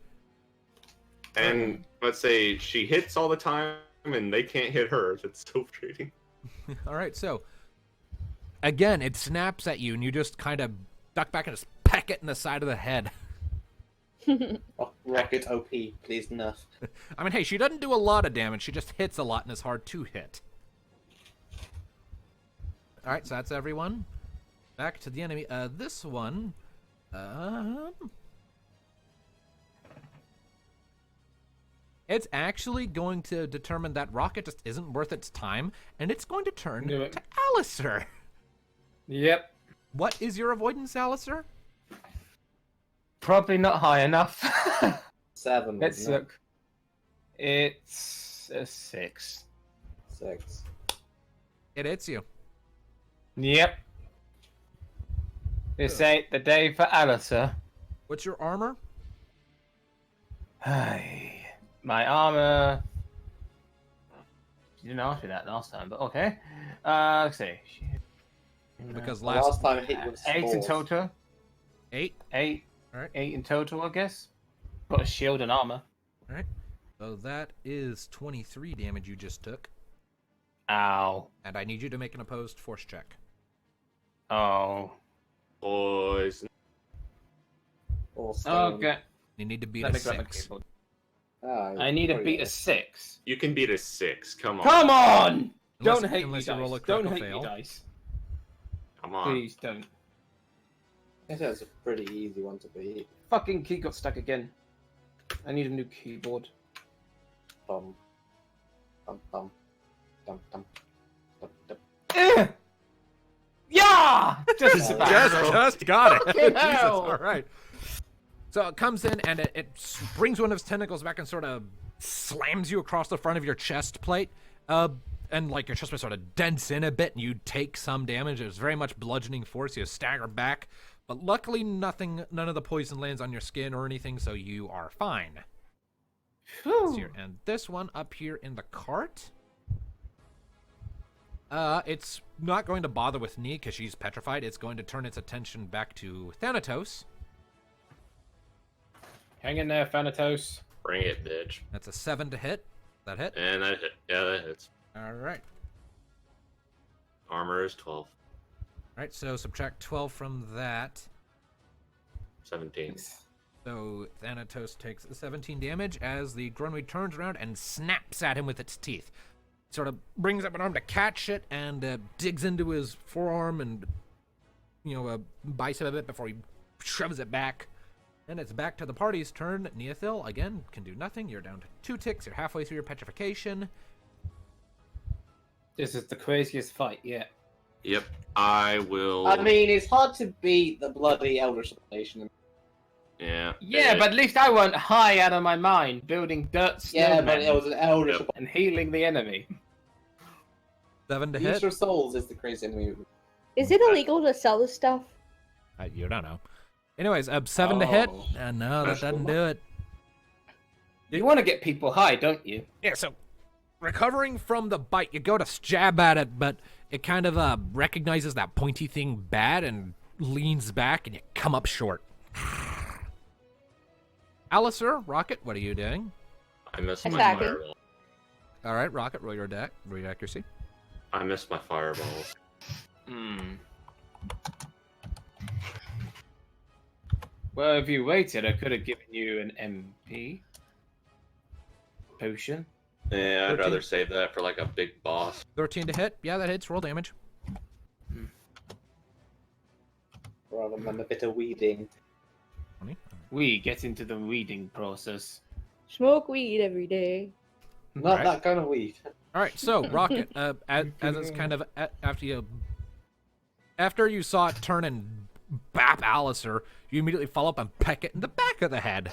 And let's say she hits all the time and they can't hit her. That's so frustrating. All right, so again, it snaps at you, and you just kind of duck back and just peck it in the side of the head. Oh, Rocket OP, please enough. I mean, hey, she doesn't do a lot of damage. She just hits a lot and is hard to hit. All right, so that's everyone. Back to the enemy. This one, it's actually going to determine that Rocket just isn't worth its time, and it's going to turn Do it. to Alicier. Yep. What is your avoidance, Alicier? Probably not high enough. 7. Let's wasn't it? look. It's a 6. 6. It hits you. Yep. This ain't the day for Alicier. What's your armor? My armor. You didn't ask me that last time, but okay. Let's see. Because The last time it hit was 8 in 4. total. 8. 8. Alright. 8 in total, I guess. Got a shield and armor. All right. So that is 23 damage you just took, Ow. and I need you to make an opposed force check. Oh. Poison. Or stone. Okay. You need to beat Let a me grab my 6. keyboard. Ah, I need to probably beat a 6. You can beat a 6. Come on. Come on! Unless- Don't hate me, unless you dice. roll a Don't critical hate fail. me, dice. Come on. Please don't. I think that's a pretty easy one to beat. Fucking key got stuck again. I need a new keyboard. Bum. Bum, bum. Dum, dum. Dum, dum. Eh! Yeah! Just about. Just got it. Fucking Jesus, hell! all right. So it comes in and it brings one of its tentacles back and sort of slams you across the front of your chest plate. And like your chest sort of dents in a bit, and you take some damage. It was very much bludgeoning force. You stagger back, but luckily none of the poison lands on your skin or anything, so you are fine. And this one up here in the cart, it's not going to bother with Nee because she's petrified. It's going to turn its attention back to Thanatos. Hang in there, Thanatos. Bring it, bitch. That's a 7 to hit. That hit? And that hit. Yeah, that hits. All right. Armor is 12. All right, so subtract 12 from that. 17. So Thanatos takes 17 damage as the Grunweed turns around and snaps at him with its teeth. Sort of brings up an arm to catch it and digs into his forearm and, bites him a bit before he shoves it back. And it's back to the party's turn. Neothil, again, can do nothing. You're down to 2 ticks. You're halfway through your petrification. This is the craziest fight yet. Yep. I will. I mean, it's hard to beat the bloody Elder Nation. Yeah. Yeah, but at least I weren't high out of my mind, building dirt Yeah, snowmen but it was an Elder Yep. and healing the enemy. 7 to Use hit. your souls is the crazy enemy. Is it illegal to sell this stuff? You don't know. Anyways, 7 to hit. Oh. No, that doesn't do it. You want to get people high, don't you? Yeah, so recovering from the bite, you go to jab at it, but it kind of recognizes that pointy thing bad and leans back, and you come up short. Alicier, Rocket, what are you doing? I missed my Attacking. fireball. All right, Rocket, roll your accuracy. I missed my fireballs. Well, if you waited, I could have given you an MP potion. Yeah, I'd 13. rather save that for like a big boss. 13 to hit. Yeah, that hits. Roll damage. Rather than a bit of weeding. 20. We get into the reading process. Smoke weed every day. Not Alright. that kind of weed. All right, so Rocket, as it's kind of after you saw it turn and bap Alicier, you immediately follow up and peck it in the back of the head.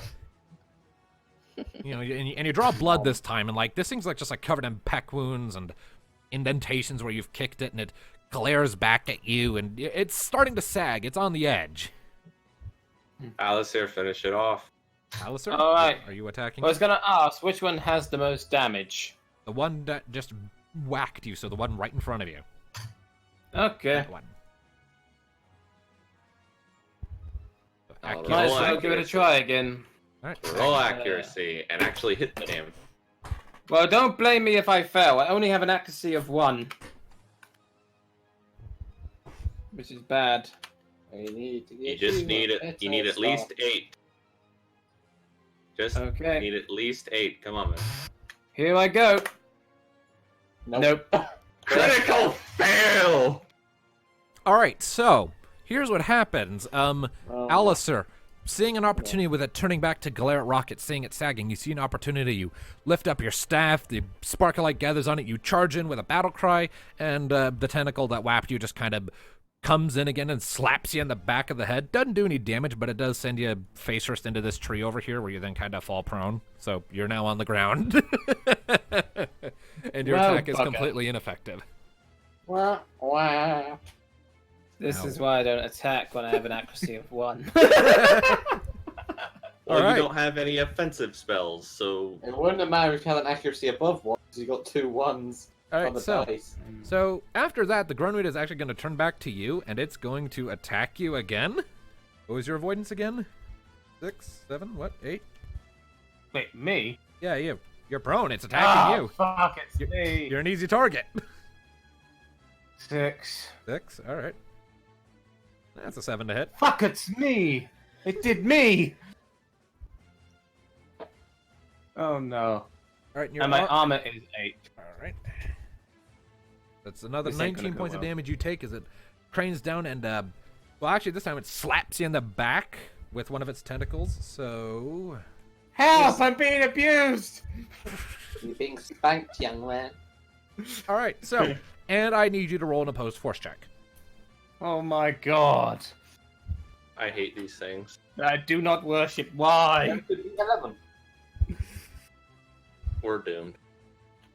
And you draw blood this time, and like this thing's like just like covered in peck wounds and indentations where you've kicked it, and it glares back at you, and it's starting to sag. It's on the edge. Alicier, finish it off. Alicier, All right. are you attacking? I was gonna ask which one has the most damage. The one that just whacked you, so the one right in front of you. Okay. That one. All Might as Roll well give it a accuracy. try again. All right. Roll accuracy and actually hit him. Well, don't blame me if I fail. I only have an accuracy of 1. Which is bad. You need to You get just you need a it. You better need at least start. 8. Just Okay. need at least 8. Come on, man. Here I go. Nope. Critical fail. All right, so here's what happens. Oh, Alicier, seeing an opportunity with it turning back to glare at Rocket, seeing it sagging, you see an opportunity, you lift up your staff, the sparkle light gathers on it, you charge in with a battle cry, and the tentacle that whapped you just kind of comes in again and slaps you in the back of the head. Doesn't do any damage, but it does send you face first into this tree over here where you then kind of fall prone. So you're now on the ground. And your Well, attack is bugger. completely ineffective. Wah, wah. This Ow. is why I don't attack when I have an accuracy of 1. Well, Alright. you don't have any offensive spells, so It wouldn't have mattered if you had an accuracy above 1, because you got 2 1s All on right, the so dice. So after that, the Grunweed is actually going to turn back to you, and it's going to attack you again. What was your avoidance again? 6, 7, what? 8? Wait, me? Yeah, you. You're prone. It's attacking you. Fuck, it's me. You're an easy target. 6. 6. All right. That's a 7 to hit. Fuck, it's me. It did me. Oh no. All right, and your And my ar- armor is 8. All right. That's another This ain't gonna 19 go points of well. damage you take as it cranes down and, well, actually, this time it slaps you in the back with one of its tentacles. So, Help! I'm being abused. You're being spanked, young man. all right. So, and I need you to roll an opposed force check. Oh my god. I hate these things. I do not worship. Why? 11. We're doomed.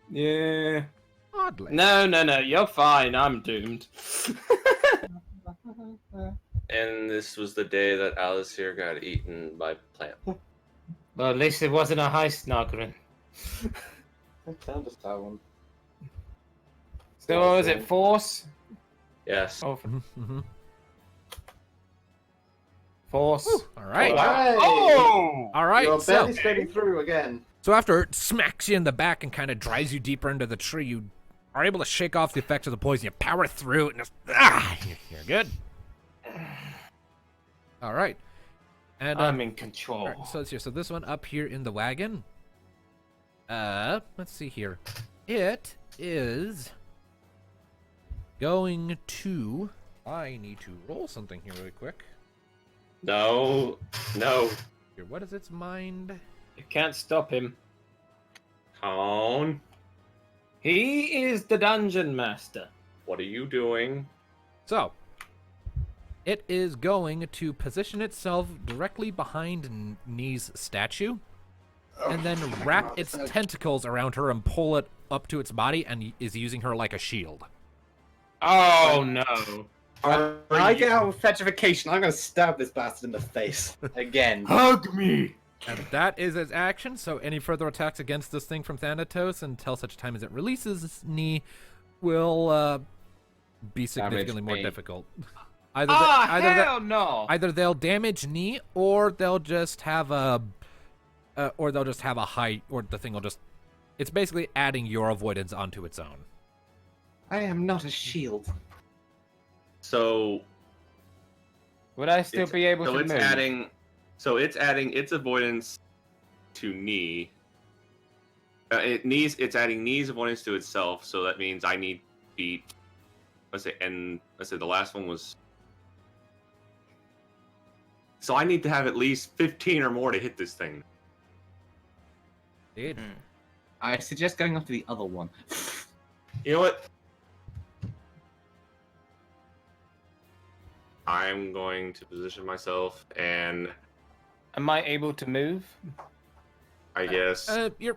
Yeah. Oddly. No, you're fine. I'm doomed. And this was the day that Alicier got eaten by plant. Well, at least it wasn't a heist, Nargarin. I found a star one. So what was it, Force? Yes. Oh, Mm-hmm. Force. All right. Oh! All right. You're So, barely scraping through again. so after it smacks you in the back and kind of drives you deeper into the tree, you are able to shake off the effects of the poison. You power through it, and just you're good. All right. And I'm in control. all right, so let's see. So this one up here in the wagon. Let's see here. It is going to. I need to roll something here really quick. No. Here, what is its mind? You can't stop him. Cone, He is the dungeon master. what are you doing? So, it is going to position itself directly behind Nee's statue, and then wrap its tentacles around her and pull it up to its body, and is using her like a shield. Oh no. When I get out of petrification, I'm going to stab this bastard in the face. Again. Hug me. And that is its action, so any further attacks against this thing from Thanatos until such time as it releases Knee will be significantly more me. difficult. Either No. either they'll damage Knee, or they'll just have a high, or the thing will just. It's basically adding your avoidance onto its own. I am not a shield. So Would I still be able to it's move? it's adding its avoidance to knee. It's adding knee's avoidance to itself, so that means I need beat. Let's say the last one was. So I need to have at least 15 or more to hit this thing. Dude. I suggest going after the other one. You know what? I'm going to position myself, and Am I able to move? I guess You're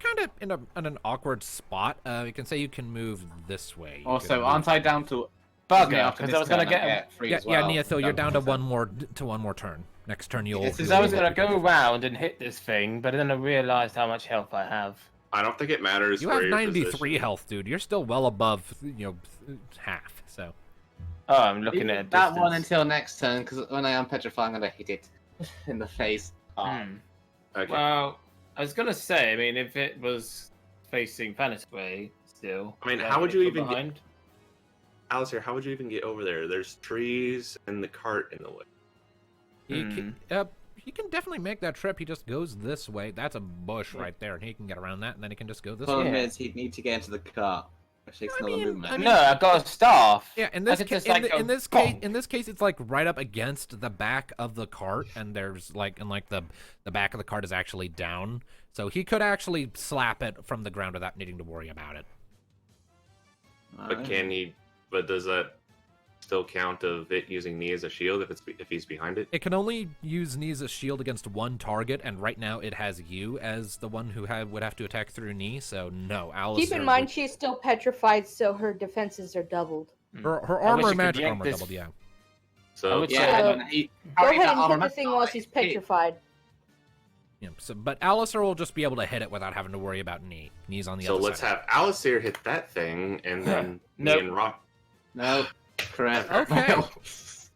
kind of in an awkward spot. You can say you can move this way. You Also, can move- aren't I down to Bugger, because I was gonna get. free Yeah, as well? Neothil, you're down to one more turn. Next turn you'll. This is Because I was gonna go around and hit this thing, but then I realized how much health I have. I don't think it matters. You where have you're 93 positioned. health, dude. You're still well above, half. So. Oh, I'm looking at that distance. one until next turn, because when I am petrified, I'm gonna hit it in the face. Okay. Well, I was gonna say, I mean, if it was facing Fannis way still. I mean, then how would you from even get- behind? Alicier, how would you even get over there? There's trees and the cart in the way. He can definitely make that trip. He just goes this way. That's a bush right there, and he can get around that, and then he can just go this Problem way. is, he'd need to get into the car, which takes I another mean, movement. No, I got a staff. Yeah, in I this could case, just, like, go in this bonk. case, it's like right up against the back of the cart, and there's the back of the cart is actually down, so he could actually slap it from the ground without needing to worry about it. But can he? But does that still count of it using knee as a shield if he's behind it? It can only use knee as a shield against one target, and right now it has you as the one who would have to attack through knee. So no, Alice. Keep in mind, she's still petrified, so her defenses are doubled. her I wish armor I and could magic yank armor this- doubled. Yeah. So would Yeah, say- and then Go ahead and hit the thing while she's petrified. Yeah. So, but Alistair will just be able to hit it without having to worry about knee. Knee's on the so other let's side. have Alicier hit that thing, and then Nope. me and Rock. No, correct. Okay.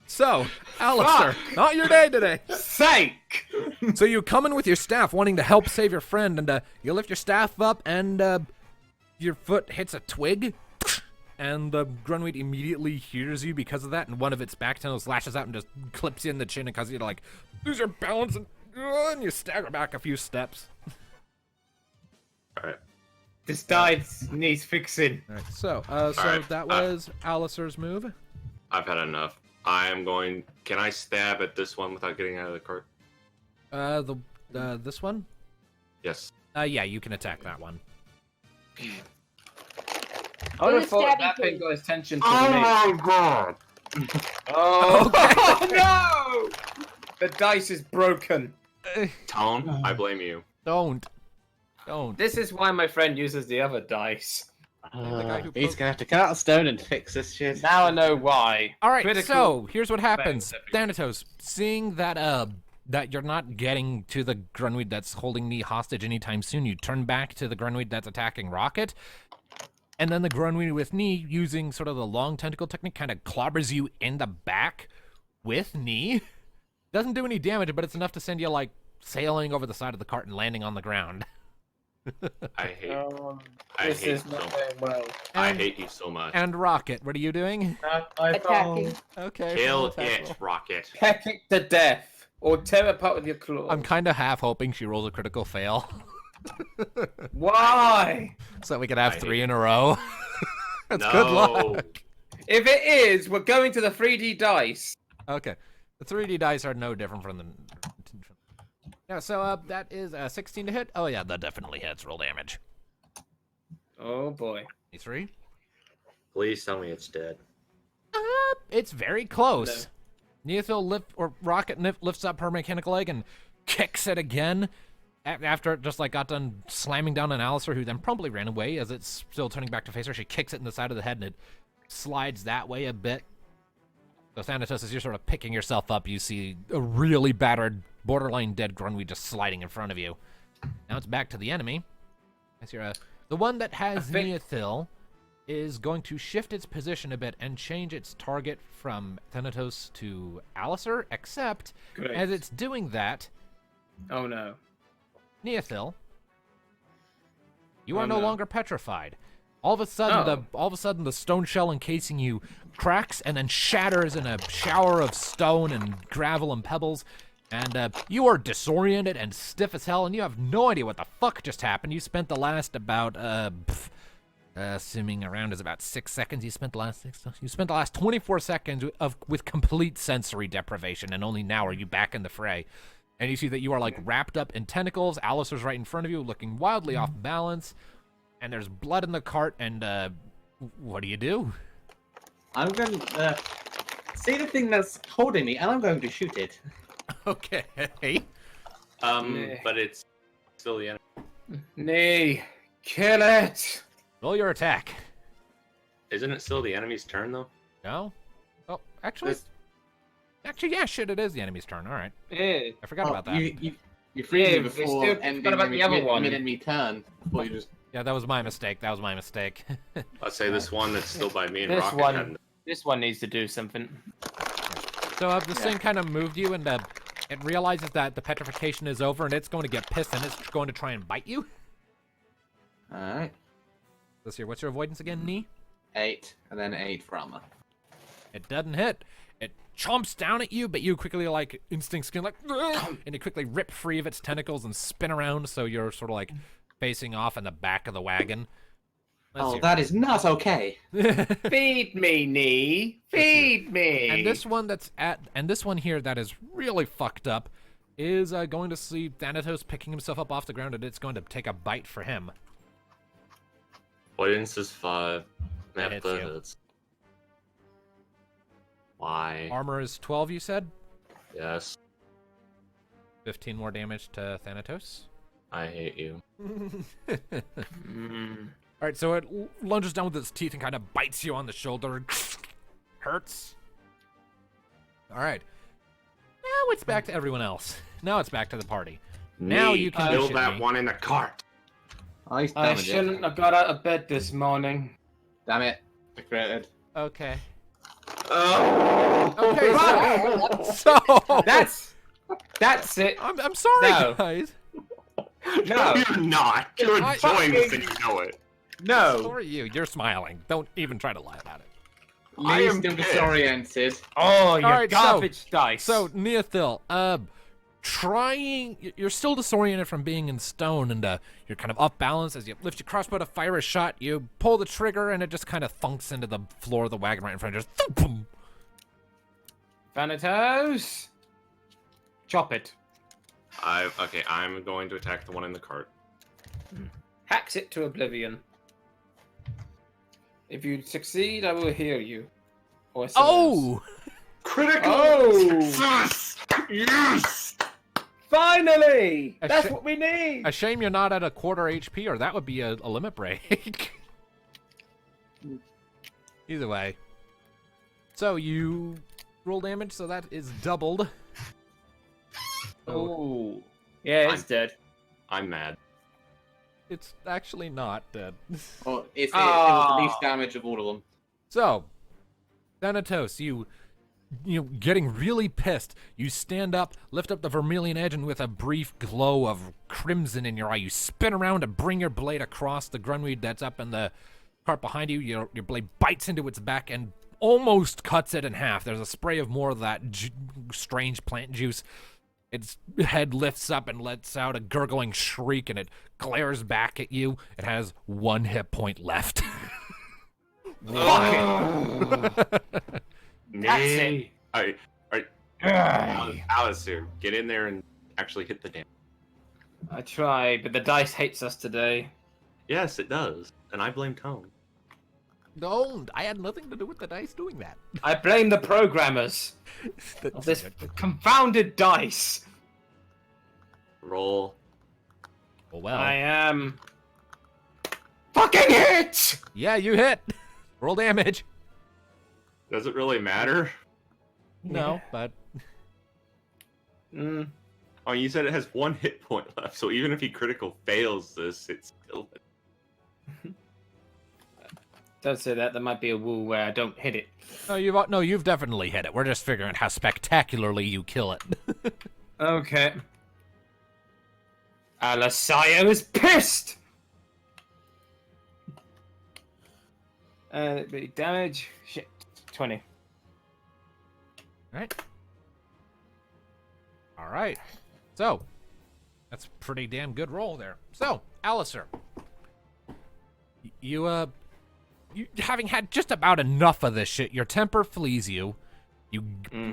So, Alistair, not your day today. Sake! So you come in with your staff, wanting to help save your friend, and you lift your staff up, and your foot hits a twig, and the Grunweed immediately hears you because of that, and one of its back tendrils lashes out and just clips you in the chin and causes you to like lose your balance, and you stagger back a few steps. All right. This died needs fixing. All right. So, right, that was Alistair's move. I've had enough. I am going. Can I stab at this one without getting out of the cart? This one. Yes. Yeah, you can attack that one. I would have Who's thought Daddy that thing Pig? got his attention to me. god! Oh, Okay. no! The dice is broken. Tone, I blame you. Don't. This is why my friend uses the other dice. The guy who He's gonna have to cut out a stone and fix this shit. Now I know why. All right, Critical so here's what happens. effect. Thanatos, seeing that that you're not getting to the Grunweed that's holding me hostage anytime soon, you turn back to the Grunweed that's attacking Rocket, and then the Grunweed with Knee, using sort of the long tentacle technique, kind of clobbers you in the back with Knee. Doesn't do any damage, but it's enough to send you, like, sailing over the side of the cart and landing on the ground. I hate. This hate is so not much. going well. I hate you so much. And Rocket, what are you doing? Not my Attacking. fault. Okay. Kill roll attack it, roll. Rocket. Peck it to death. Or tear apart with your claws. I'm kind of half hoping she rolls a critical fail, Why? so that we can have I 3 hate in a row. That's No. good luck. If it is, we're going to the 3D dice. Okay. The 3D dice are no different from the... Yeah, so that is 16 to hit. Oh yeah, that definitely hits. Roll damage. Oh boy. 3. Please tell me it's dead. It's very close. Neothil Rocket lifts up her mechanical leg and kicks it again. After it just like got done slamming down on Alicier, who then promptly ran away as it's still turning back to face her. She kicks it in the side of the head and it slides that way a bit. So Thanatos, as you're sort of picking yourself up, you see a really battered, borderline dead Grunweed just sliding in front of you. Now it's back to the enemy. As you're, the one that has Neothil is going to shift its position a bit and change its target from Thanatos to Alicier, except Great. as it's doing that, Oh no. Neothil, you Oh, are no no. longer petrified. All of a sudden, the stone shell encasing you cracks and then shatters in a shower of stone and gravel and pebbles, and you are disoriented and stiff as hell, and you have no idea what the fuck just happened. You spent the last about assuming around is about 6 seconds. You spent the last 24 seconds with complete sensory deprivation, and only now are you back in the fray. And you see that you are like wrapped up in tentacles. Alicier's right in front of you, looking wildly off balance. And there's blood in the cart, and what do? I'm going to see the thing that's holding me, and I'm going to shoot it. Okay. But it's still the enemy. Nay. Kill it. Roll your attack. Isn't it still the enemy's turn though? No? Oh, actually, This- yeah, shit, it is the enemy's turn. All right. Yeah. I forgot about that. You freed Yeah, me we before still ending forgot about the other one. mid-enemy turn. Before you just... Yeah, that was my mistake. Let's say this one that's still by me and This Rocket. one. hadn't- This one needs to do something. So this thing kind of moved you, and it realizes that the petrification is over, and it's going to get pissed, and it's going to try and bite you. Alright. Let's see, what's your avoidance again, Knee? 8, and then 8 for armor. It doesn't hit. It chomps down at you, but you quickly, like, instinct skin, like, and you quickly rip free of its tentacles and spin around, so you're sort of, like, facing off in the back of the wagon. Oh, that is not okay. Feed me, knee. Feed me. And this one here that is really fucked up is going to see Thanatos picking himself up off the ground, and it's going to take a bite for him. Avoidance is 5. That hits you. Hits. Why? Armor is 12, you said? Yes. 15 more damage to Thanatos. I hate you. All right, so it lunges down with its teeth and kind of bites you on the shoulder. Hurts. All right. Now it's back to everyone else. Now it's back to the party. Now you can kill shoot that me. one in the cart. Ice I damage shouldn't have got out of bed this morning. Damn it. I created. Okay. Oh. Okay, so That's it. I'm sorry, No. guys. No. You're not. You're I- enjoying this and you know it. No. So are you. You're smiling. Don't even try to lie about it. I Lee's am still pissed. disoriented. Oh, you right, so- garbage dice. So, Neothil, you're still disoriented from being in stone, and you're kind of off balance as you lift your crossbow to fire a shot. You pull the trigger, and it just kind of thunks into the floor of the wagon right in front of you. Just thump. Thanatos. Chop it. Okay, I'm going to attack the one in the cart. Hacks it to oblivion. If you succeed, I will heal you. Or someone else. Critical Oh! success! Yes! Finally! A That's sh- what we need! A shame you're not at a quarter HP, or that would be a limit break. Either way. So you roll damage, so that is doubled. Oh. Yeah, it's dead. I'm mad. It's actually not dead. Or it was the least damage of all of them. So, Thanatos, you getting really pissed. You stand up, lift up the vermilion edge, and with a brief glow of crimson in your eye, you spin around and bring your blade across the grunweed that's up in the cart behind you. Your blade bites into its back and almost cuts it in half. There's a spray of more of that strange plant juice. Its head lifts up and lets out a gurgling shriek, and it glares back at you. It has 1 hit point left. That's it. Alicier, get in there and actually hit the damage. I try, but the dice hates us today. Yes, it does. And I blame Tone. Don't. I had nothing to do with the dice doing that. I blame the programmers of this confounded dice. Roll. Oh, well. I am fucking hit. Yeah, you hit. Roll damage. Does it really matter? No, Yeah. but... Oh, you said it has 1 hit point left, so even if he critical fails this, it's still... Don't say that. There might be a woo where I don't hit it. No, you've definitely hit it. We're just figuring how spectacularly you kill it. Okay. Alicier is pissed! And it'd be damage. Shit. 20. Alright. So, that's a pretty damn good roll there. So, Alicier. You having had just about enough of this shit, your temper flees you. You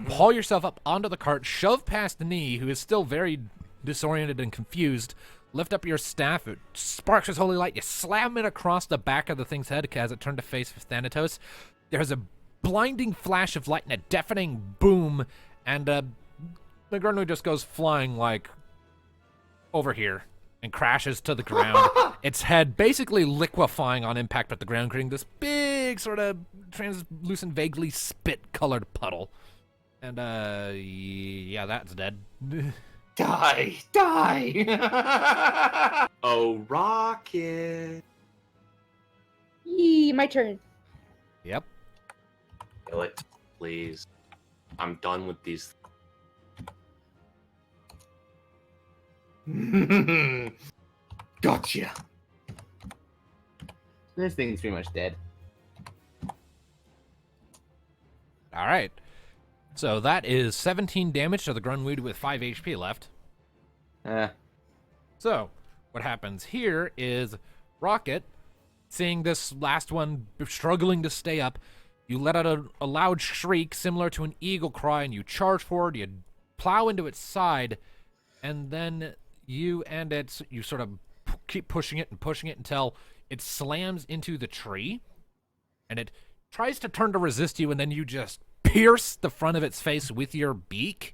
haul yourself up onto the cart, shove past the knee, who is still very disoriented and confused, lift up your staff, it sparks his holy light, you slam it across the back of the thing's head as it turned to face Thanatos. There's a blinding flash of light and a deafening boom, and the Grunwood just goes flying, like, over here and crashes to the ground. Its head basically liquefying on impact with the ground, creating this big, sort of translucent, vaguely spit-colored puddle. And, yeah, that's dead. Die! Oh, Rocket! Yee, my turn. Yep. Kill it, please. I'm done with these. Gotcha. This thing's pretty much dead. Alright. So that is 17 damage to the Grunweed with 5 HP left. So, what happens here is Rocket, seeing this last one struggling to stay up, you let out a loud shriek similar to an eagle cry, and you charge forward, you plow into its side, and then you sort of keep pushing it until it slams into the tree, and it tries to turn to resist you, and then you just pierce the front of its face with your beak,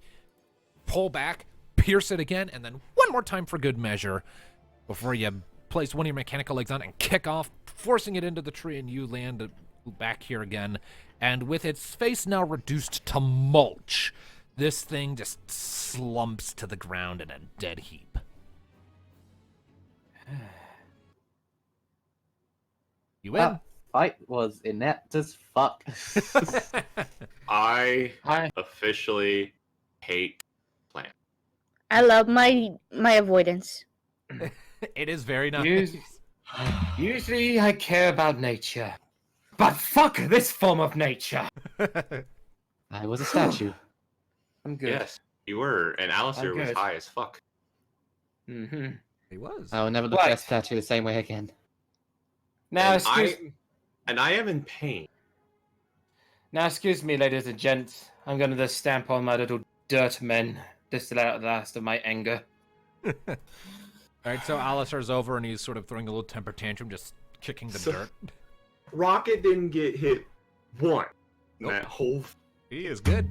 pull back, pierce it again, and then one more time for good measure before you place one of your mechanical legs on it and kick off, forcing it into the tree, and you land back here again. And with its face now reduced to mulch, this thing just slumps to the ground in a dead heap. You win. That fight was inept as fuck. I officially hate plants. I love my avoidance. It is very nice. Usually I care about nature. But fuck this form of nature. I was a statue. I'm good. Yes, you were, and Alicier was good. high as fuck. Mm-hmm. He was. I will never look Right. at a statue the same way again. Now, And I am in pain. excuse me, ladies and gents. I'm going to just stamp on my little dirt men, distill out the last of my anger. Alright, so Alicier's over and he's sort of throwing a little temper tantrum, just kicking the dirt. Rocket didn't get hit once. in That whole. He is good.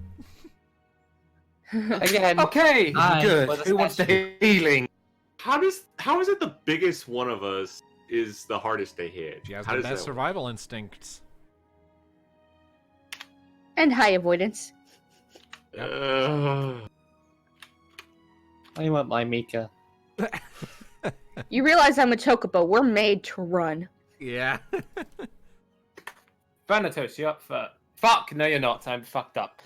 Again. Okay, I good. was a Who wants the statue. healing? How is it the biggest one of us is the hardest to hit? She has How the does best that work? survival instincts. And high avoidance. Uh, I want my Mika. You realize I'm a chocobo. We're made to run. Yeah. Thanatos, you up for... Fuck, no you're not. I'm fucked up.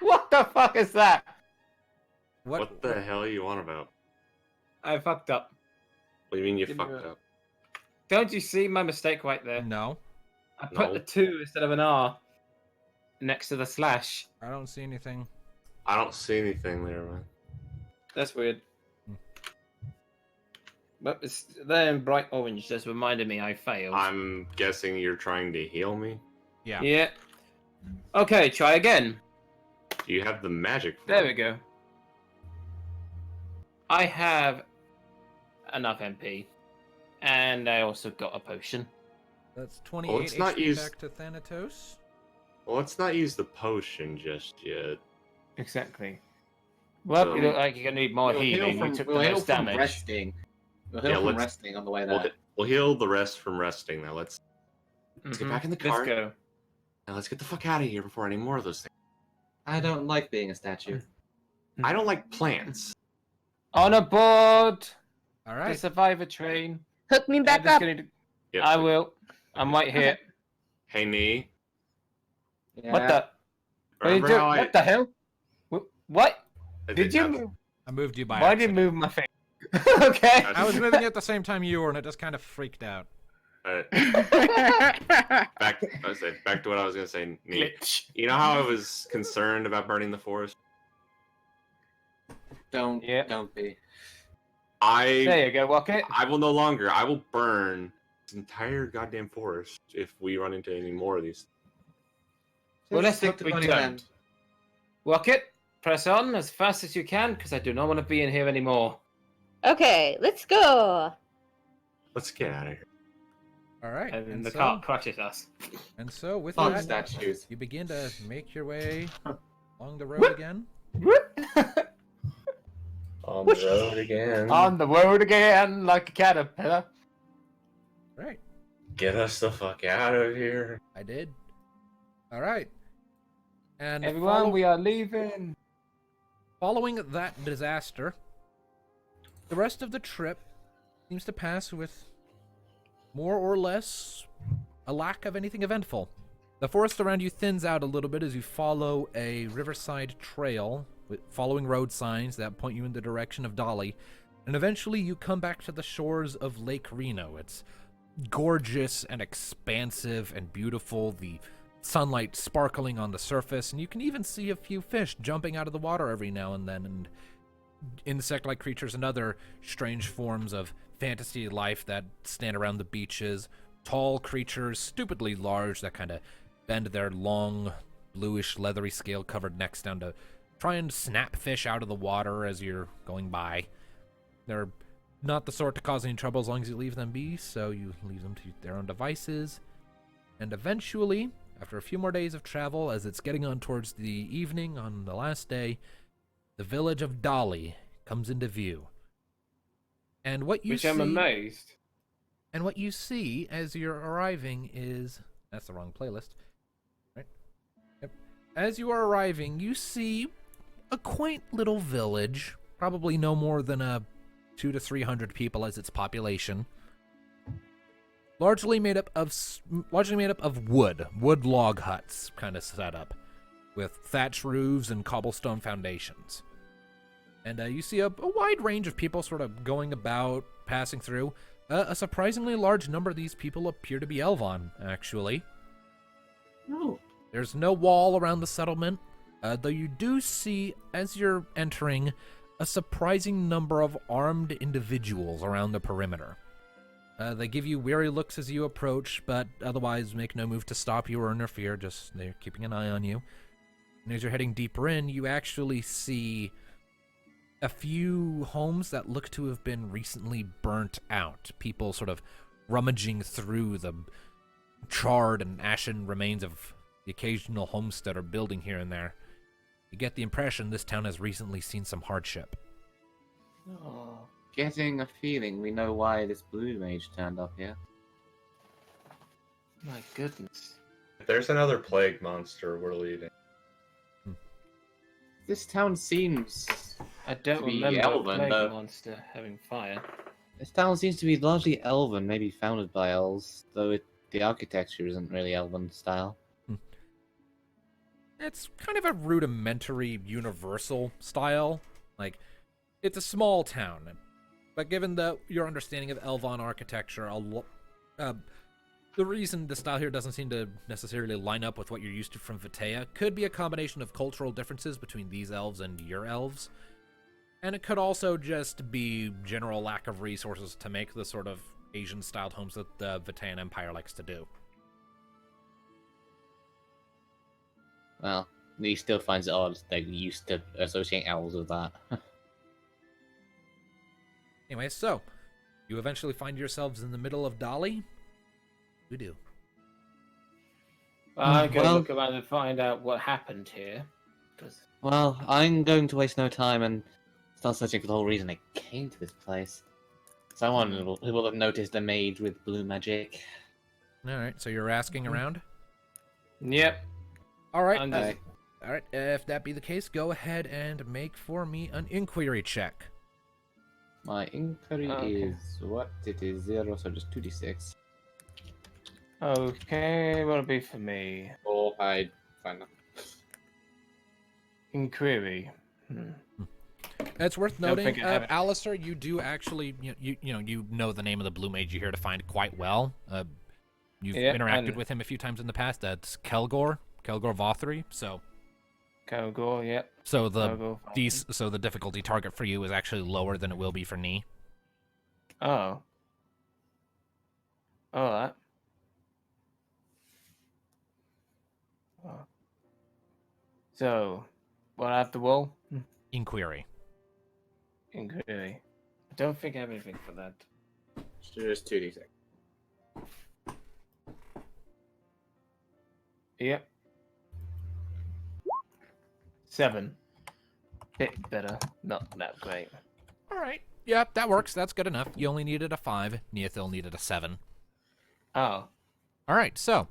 What the fuck is that? what the hell are you on about? I fucked up. What do you mean you Give me fucked a- up? Don't you see my mistake right there? No, I put No. a 2 instead of an R next to the slash. I don't see anything. I don't see anything there, man. That's weird. Hmm. But it's there in bright orange. Just reminded me I failed. I'm guessing you're trying to heal me. Yeah. Yeah. Okay, try again. You have the magic. for There it. we go. I have enough MP. And I also got a potion. That's 28 let's not HP use- back to Thanatos. Well, let's not use the potion just yet. Exactly. Well, So- you look like you're gonna need more We'll heal healing. from, You took we'll the heal most from damage. resting. We'll heal Yeah, from let's- resting on the way there. We'll heal the rest from resting now. Let's get Mhm. back in the car. Let's go. now let's get the fuck out of here before any more of those things. I don't like being a statue. I don't like plants. On a board! All The right. survivor train. Hook me I'm back just up. gonna... Yeah. I will. I'm right here. Hey, Nee. Yeah. What the? What, did you Remember do? how What the hell? What? I Did you have- move? I moved you by Why did you accident. move my finger? Okay. I was moving at the same time you were, and it just kind of freaked out. back to what I was gonna say. Nee. Glitch. You know how I was concerned about burning the forest? Don't be. There you go, Rocket. I will no longer. I will burn this entire goddamn forest if we run into any more of these. Well, let's Just think hook the we bunny don't. then. Rocket, press on as fast as you can, because I do not want to be in here anymore. Okay, let's go. Let's get out of here. All right. And the so, cart crushes us. And so with Fuck that, statues. you begin to make your way along the road again. On the road again. On the road again, like a caterpillar. Right. Get us the fuck out of here. I did. All right. And Everyone, we are leaving. following that disaster, the rest of the trip seems to pass with more or less a lack of anything eventful. The forest around you thins out a little bit as you follow a riverside trail with following road signs that point you in the direction of Dahli, and eventually you come back to the shores of Lake Reno. It's gorgeous and expansive and beautiful, the sunlight sparkling on the surface, and you can even see a few fish jumping out of the water every now and then, and insect-like creatures and other strange forms of fantasy life that stand around the beaches. Tall creatures, stupidly large, that kind of bend their long, bluish, leathery scale-covered necks down to try and snap fish out of the water as you're going by. They're not the sort to cause any trouble as long as you leave them be, so you leave them to their own devices. And eventually, after a few more days of travel, as it's getting on towards the evening on the last day, the village of Dahli comes into view. And what you Which see, I'm amazed. and what you see as you're arriving is... That's the wrong playlist. Right? Yep. As you are arriving, you see a quaint little village, probably no more than 200 to 300 people as its population. Largely made up of wood log huts kind of set up, with thatch roofs and cobblestone foundations. And you see a wide range of people sort of going about, passing through. A surprisingly large number of these people appear to be Elvon, actually. Oh. There's no wall around the settlement, though you do see, as you're entering, a surprising number of armed individuals around the perimeter. They give you weary looks as you approach, but otherwise make no move to stop you or interfere, just they're keeping an eye on you. And as you're heading deeper in, you actually see a few homes that look to have been recently burnt out. People sort of rummaging through the charred and ashen remains of the occasional homestead or building here and there. You get the impression this town has recently seen some hardship. Oh. getting a feeling we know why this blue mage turned up here. My goodness. There's another plague monster we're leading. This town seems I don't to be remember a elven, plague though. monster having fire. This town seems to be largely elven, maybe founded by elves, though the architecture isn't really elven style. It's kind of a rudimentary universal style. Like, it's a small town, but given your understanding of Elven architecture, the reason the style here doesn't seem to necessarily line up with what you're used to from Vitea could be a combination of cultural differences between these elves and your elves. And it could also just be general lack of resources to make the sort of Asian-styled homes that the Vitaean Empire likes to do. Well, he still finds it odd they're used to associating elves with that. Anyway, so, you eventually find yourselves in the middle of Dahli. We do. I go Well- look around and find out what happened here. 'Cause Well, I'm going to waste no time and start searching for the whole reason I came to this place. Someone who will have noticed a mage with blue magic. Alright, so you're asking around? Yep. Alright, I'm just- alright, if that be the case, go ahead and make for me an inquiry check. My inquiry Okay. is what? It is 0, so just 2d6. Okay, what'll be for me? Or I find that. Inquiry. It's worth Don't noting, think I have it. Alicier, you do actually, you know the name of the blue mage you're here to find quite well. You've Yeah, interacted and- with him a few times in the past. That's Kelgor Vothry. So Kogor, yep. the Kogor. so the difficulty target for you is actually lower than it will be for Nee. Oh. Alright. Oh. So, what I have to roll? Inquiry. Inquiry. I don't think I have anything for that. Just 2d6. Yep. 7. Bit better. Not that great. All right. Yeah, that works. That's good enough. You only needed a 5. Neothil needed a 7. Oh. All right, so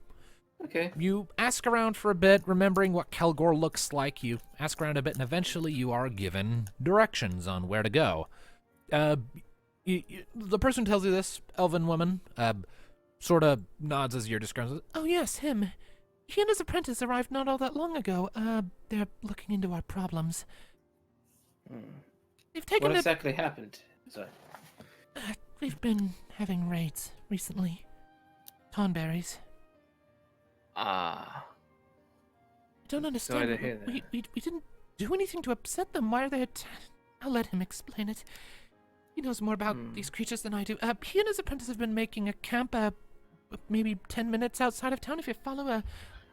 Okay. you ask around for a bit, remembering what Kelgor looks like. You ask around a bit, and eventually you are given directions on where to go. The person who tells you this, elven woman, sort of nods as you're describing. Oh yes, him. He and his apprentice arrived not all that long ago. They're looking into our problems. They've taken What a... exactly happened? Sorry. We've been having raids recently. Tonberries. Ah. I don't understand. Sorry to hear that. We didn't do anything to upset them. Why are they I'll let him explain it. He knows more about these creatures than I do. He and his apprentice have been making a camp, maybe 10 minutes outside of town. If you follow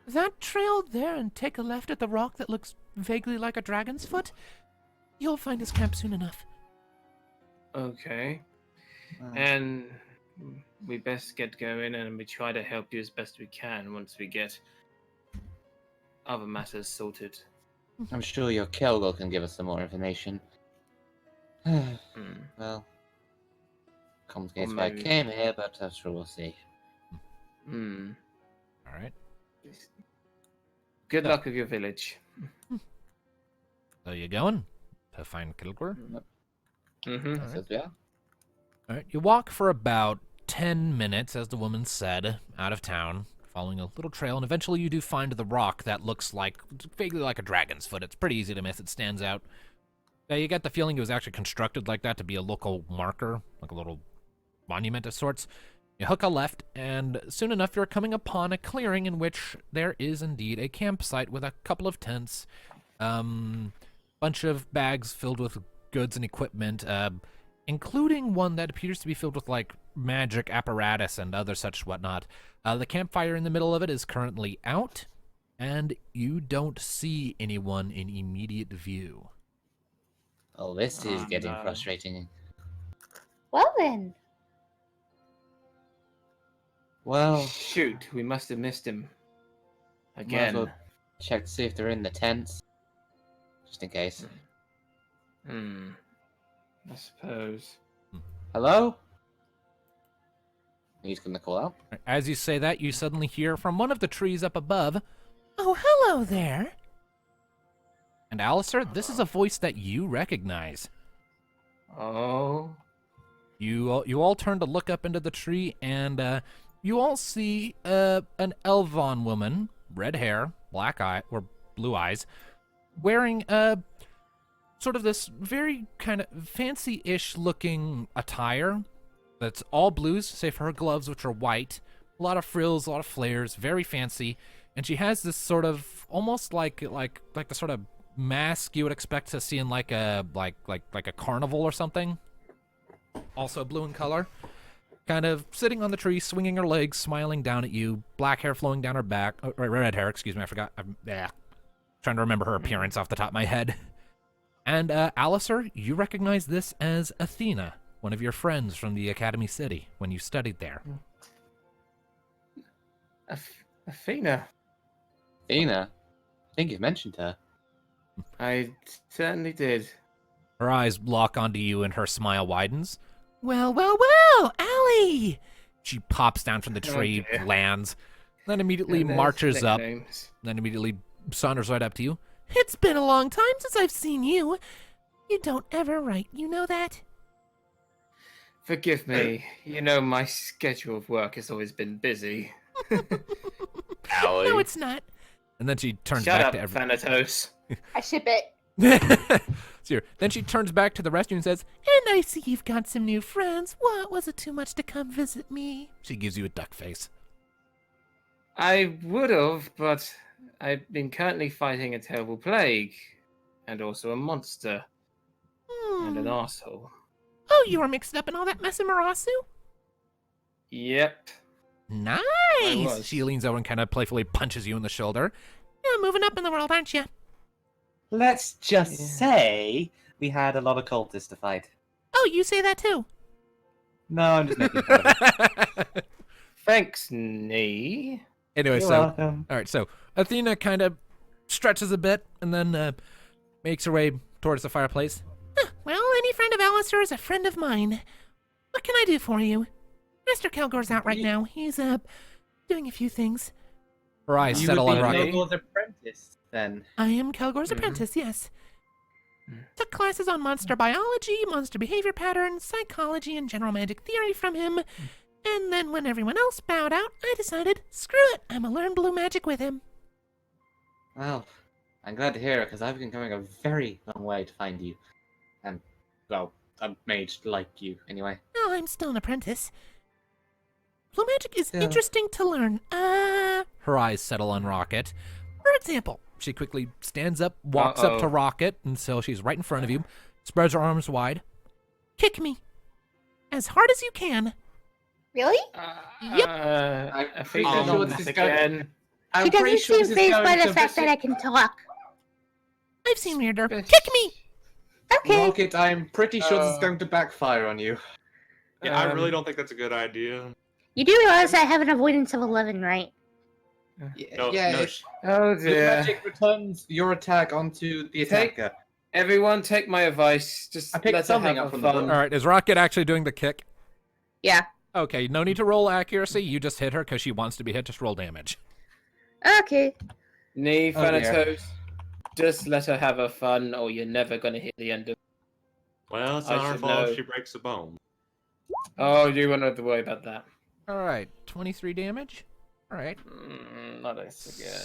that trail there and take a left at the rock that looks vaguely like a dragon's foot, you'll find his camp soon enough. Okay. And we best get going, and we try to help you as best we can once we get other matters sorted. I'm sure your Kelgor can give us some more information. Well, complicates Or why I maybe- came here, but I'm sure we'll see. Hmm. All right. Good luck with your village. So you going to find Kilgore? Mm-hmm. All right. So, yeah. All right. You walk for about 10 minutes, as the woman said, out of town, following a little trail, and eventually you do find the rock that looks like vaguely like a dragon's foot. It's pretty easy to miss. It stands out. You get the feeling it was actually constructed like that to be a local marker, like a little monument of sorts. You hook a left, and soon enough you're coming upon a clearing in which there is indeed a campsite with a couple of tents, bunch of bags filled with goods and equipment, including one that appears to be filled with, like, magic apparatus and other such whatnot. The campfire in the middle of it is currently out, and you don't see anyone in immediate view. Oh, this is Oh, getting no. frustrating. Well then. Well, Shoot, we must have missed him. might as Again. well check to see if they're in the tents. Just in case. I suppose. Hello? He's gonna call out. As you say that, you suddenly hear from one of the trees up above, "Oh, hello there." And Alicier, this is a voice that you recognize. Oh. You all turn to look up into the tree, and you all see an Elvon woman, red hair, black eye or blue eyes, wearing sort of this very kind of fancy-ish looking attire that's all blues, save for her gloves, which are white. A lot of frills, a lot of flares, very fancy. And she has this sort of almost like the sort of mask you would expect to see in like a carnival or something. Also blue in color. Kind of sitting on the tree, swinging her legs, smiling down at you. Black hair flowing down her back. Red hair, excuse me, I forgot. I'm trying to remember her appearance off the top of my head. And Alicier, you recognize this as Athena, one of your friends from the Academy City when you studied there. Athena. Athena? I think you've mentioned her. I certainly did. Her eyes lock onto you and her smile widens. Well, Allie! She pops down from the tree, Okay. lands, then immediately There's marches up, nicknames. then immediately saunters right up to you. It's been a long time since I've seen you. You don't ever write, you know that? Forgive me. You know, my schedule of work has always been busy. Allie. No, it's not. And then she turns Shut back up, to everyone. Thanatos. I ship it. Then she turns back to the rest of you and says, "And I see you've got some new friends. What, was it too much to come visit me?" She gives you a duck face. I would have, but I've been currently fighting a terrible plague, and also a monster, and an asshole. Oh, you were mixed up in all that mess in Marasu? Yep. Nice! was. She leans over and kind of playfully punches you in the shoulder. You're moving up in the world, aren't you? Let's just Yeah. say we had a lot of cultists to fight. Oh, you say that too. No, I'm just making fun of it. Thanks, Nee. Anyway, You're so welcome. all right, so Athena kind of stretches a bit and then makes her way towards the fireplace. Well, any friend of Alicier is a friend of mine. What can I do for you? Mr. Kilgore's out right now. He's doing a few things. Her eyes You settle would on be Rocky. Kilgore's apprentice, then. I am Kilgore's Mhm. apprentice, yes. Mm. Took classes on monster biology, monster behavior patterns, psychology, and general magic theory from him. And then when everyone else bowed out, I decided, screw it, I'm gonna learn blue magic with him. Well, I'm glad to hear it, because I've been coming a very long way to find you. And, well, a mage like you, anyway. No, I'm still an apprentice. Blue magic is Yeah. interesting to learn. Her eyes settle on Rocket. For example, she quickly stands up, walks up to Uh-oh. Rocket until she's right in front of you, spreads her arms wide. Kick me. As hard as you can. Really? Yep. I think pretty I'm sure on this this is going- again. I'm She pretty doesn't sure seem this is phased by going the to fact that I can talk. I've seen weirder. Bitch. Kick me! Okay. Rocket, I'm pretty sure this is Uh, going to backfire on you. Yeah, I really Um, don't think that's a good idea. You do realize I have an avoidance of 11, right? No, yeah, no, Oh the dear. magic returns your attack onto the Take- attacker. Everyone, take my advice. Just I picked let her something have up her from the fun. book. All right, is Rocket actually doing the kick? Yeah. Okay, no need to roll accuracy. You just hit her because she wants to be hit. Just roll damage. Okay. Nee, Oh, dear. Thanatos. Just let her have her fun, or you're never gonna hit the end of. well, it's I not our should fault know. if she breaks a bone. Oh, you won't have to worry about that. All right, 23 damage. All right. Not this again.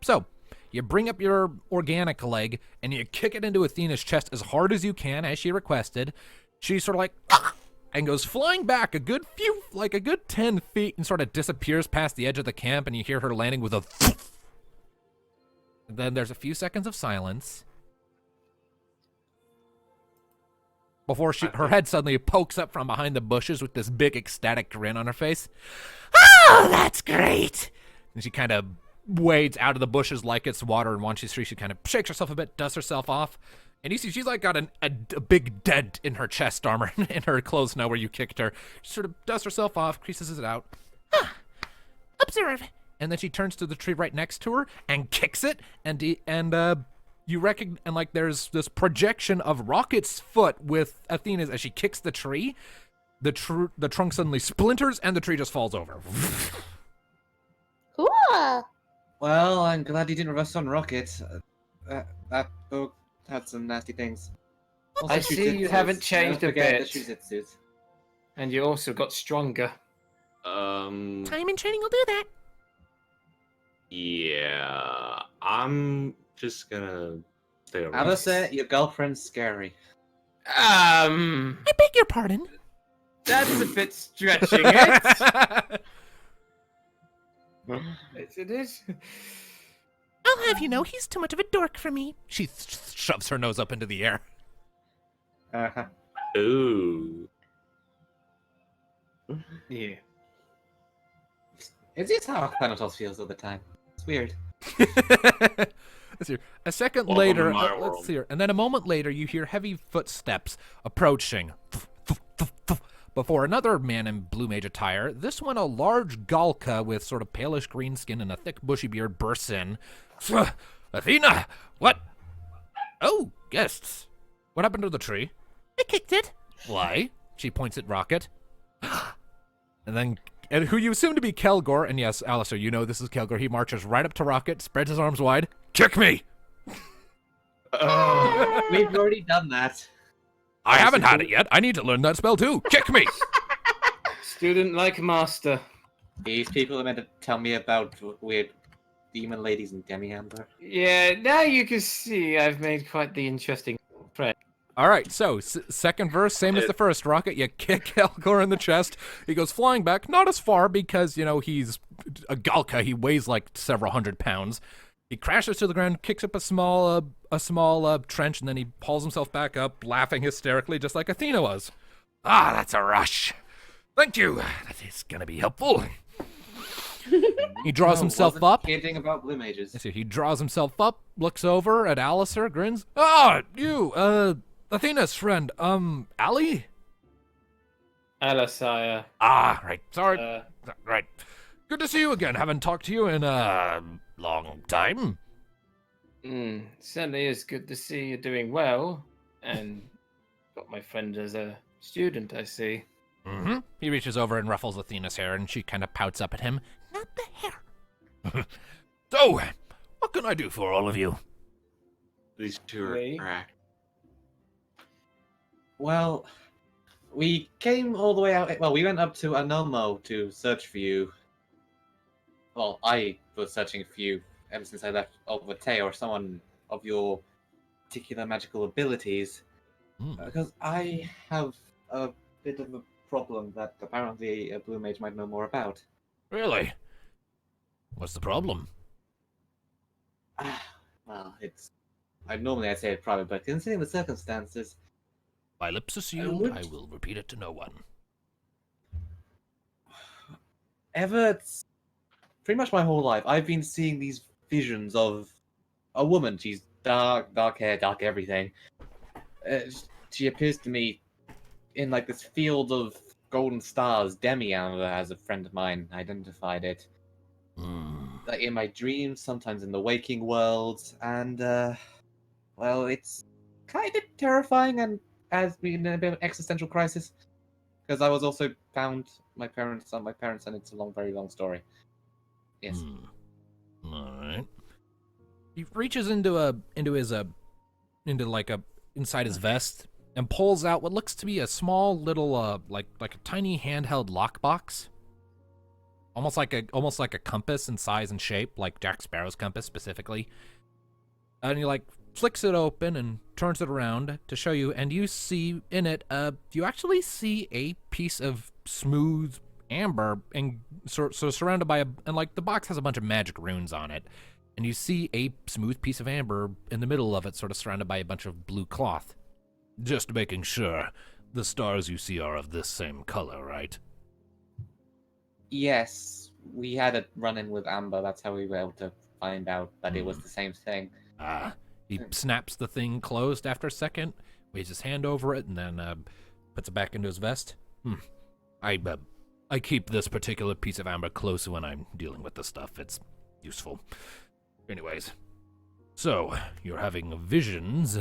So you bring up your organic leg and you kick it into Athena's chest as hard as you can, as she requested. She sort of like and goes flying back a good 10 feet and sort of disappears past the edge of the camp, and you hear her landing with a and then there's a few seconds of silence before her head suddenly pokes up from behind the bushes with this big ecstatic grin on her face. Oh, that's great! And she kind of wades out of the bushes like it's water, and once she's free, she kind of shakes herself a bit, dusts herself off, and you see she's like got a big dent in her chest armor, in her clothes now where you kicked her. She sort of dusts herself off, creases it out. Observe. And then she turns to the tree right next to her and kicks it, and you recognize, and like there's this projection of Rocket's foot with Athena's as she kicks the tree. The trunk suddenly splinters and the tree just falls over. Cool. Well, I'm glad you didn't reverse on Rocket. That book had some nasty things. Also, I see you haven't changed a Don't forget bit. the Shuzitsus. And you also got stronger. Time and training will do that. Yeah, I'm just gonna stay over. Alicier, your girlfriend's scary. I beg your pardon. That's a bit stretching it. It is. I'll have you know he's too much of a dork for me. She shoves her nose up into the air. Uh-huh. Ooh. Yeah. Is this how Thanatos feels all the time? It's weird. Let's see. A second Welcome later, to my let's world. see here. And then a moment later, you hear heavy footsteps approaching. Before another man in blue mage attire, this one a large Galka with sort of palish green skin and a thick bushy beard bursts in. Athena, what? Oh, guests. What happened to the tree? I kicked it. Why? She points at Rocket. And who you assume to be Kelgor, and yes, Alicier, you know this is Kelgor. He marches right up to Rocket, spreads his arms wide. Kick me! We've already done that. I haven't had it yet. I need to learn that spell too. Kick me! Student like master. These people are meant to tell me about weird demon ladies and demi-amber. Yeah, now you can see I've made quite the interesting friend. All right, so second verse, same as the first. Rocket, you kick Kelgor in the chest. He goes flying back, not as far because, you know, he's a Galka. He weighs like several hundred pounds. He crashes to the ground, kicks up a small trench, and then he pulls himself back up, laughing hysterically, just like Athena was. Ah, that's a rush. Thank you. That is going to be helpful. He draws himself up. Kidding about blue mages. So he draws himself up, looks over at Alicier, grins. Ah, you, Athena's friend, Ali? Alicier. Ah, right. Sorry. Right. Good to see you again. Haven't talked to you in a long time. Certainly is good to see you're doing well. And got my friend as a student, I see. Mm-hmm. He reaches over and ruffles Athena's hair, and she kind of pouts up at him. Not the hair. So, what can I do for all of you? These two Me? are cracked. Well, we came all the way out. Well, we went up to Anomo to search for you. Well, I was searching for you ever since I left Olvate, or someone of your particular magical abilities. Because I have a bit of a problem that apparently a blue mage might know more about. Really? What's the problem? Well, it's... I'd say it private, but considering the circumstances... My lips are sealed. I will repeat it to no one. Pretty much my whole life, I've been seeing these visions of a woman. She's dark hair, dark everything. She appears to me in like this field of golden stars. Demi-amber, as a friend of mine identified it. Like in my dreams, sometimes in the waking world, and well, it's kind of terrifying and has been a bit of an existential crisis. Because I was also found my parents, and it's a very long story. Yes. All right. He reaches inside his vest and pulls out what looks to be a small little like a tiny handheld lockbox. Almost like a compass in size and shape, like Jack Sparrow's compass specifically. And he like flicks it open and turns it around to show you, and you see in it you actually see a piece of smooth amber and so surrounded by the box has a bunch of magic runes on it, and you see a smooth piece of amber in the middle of it, sort of surrounded by a bunch of blue cloth. Just making sure the stars you see are of this same color, right? Yes, we had a run-in with Amber. That's how we were able to find out that it was the same thing. He snaps the thing closed after a second, waves his hand over it, and then puts it back into his vest. I keep this particular piece of amber close when I'm dealing with this stuff. It's useful. Anyways, So, you're having visions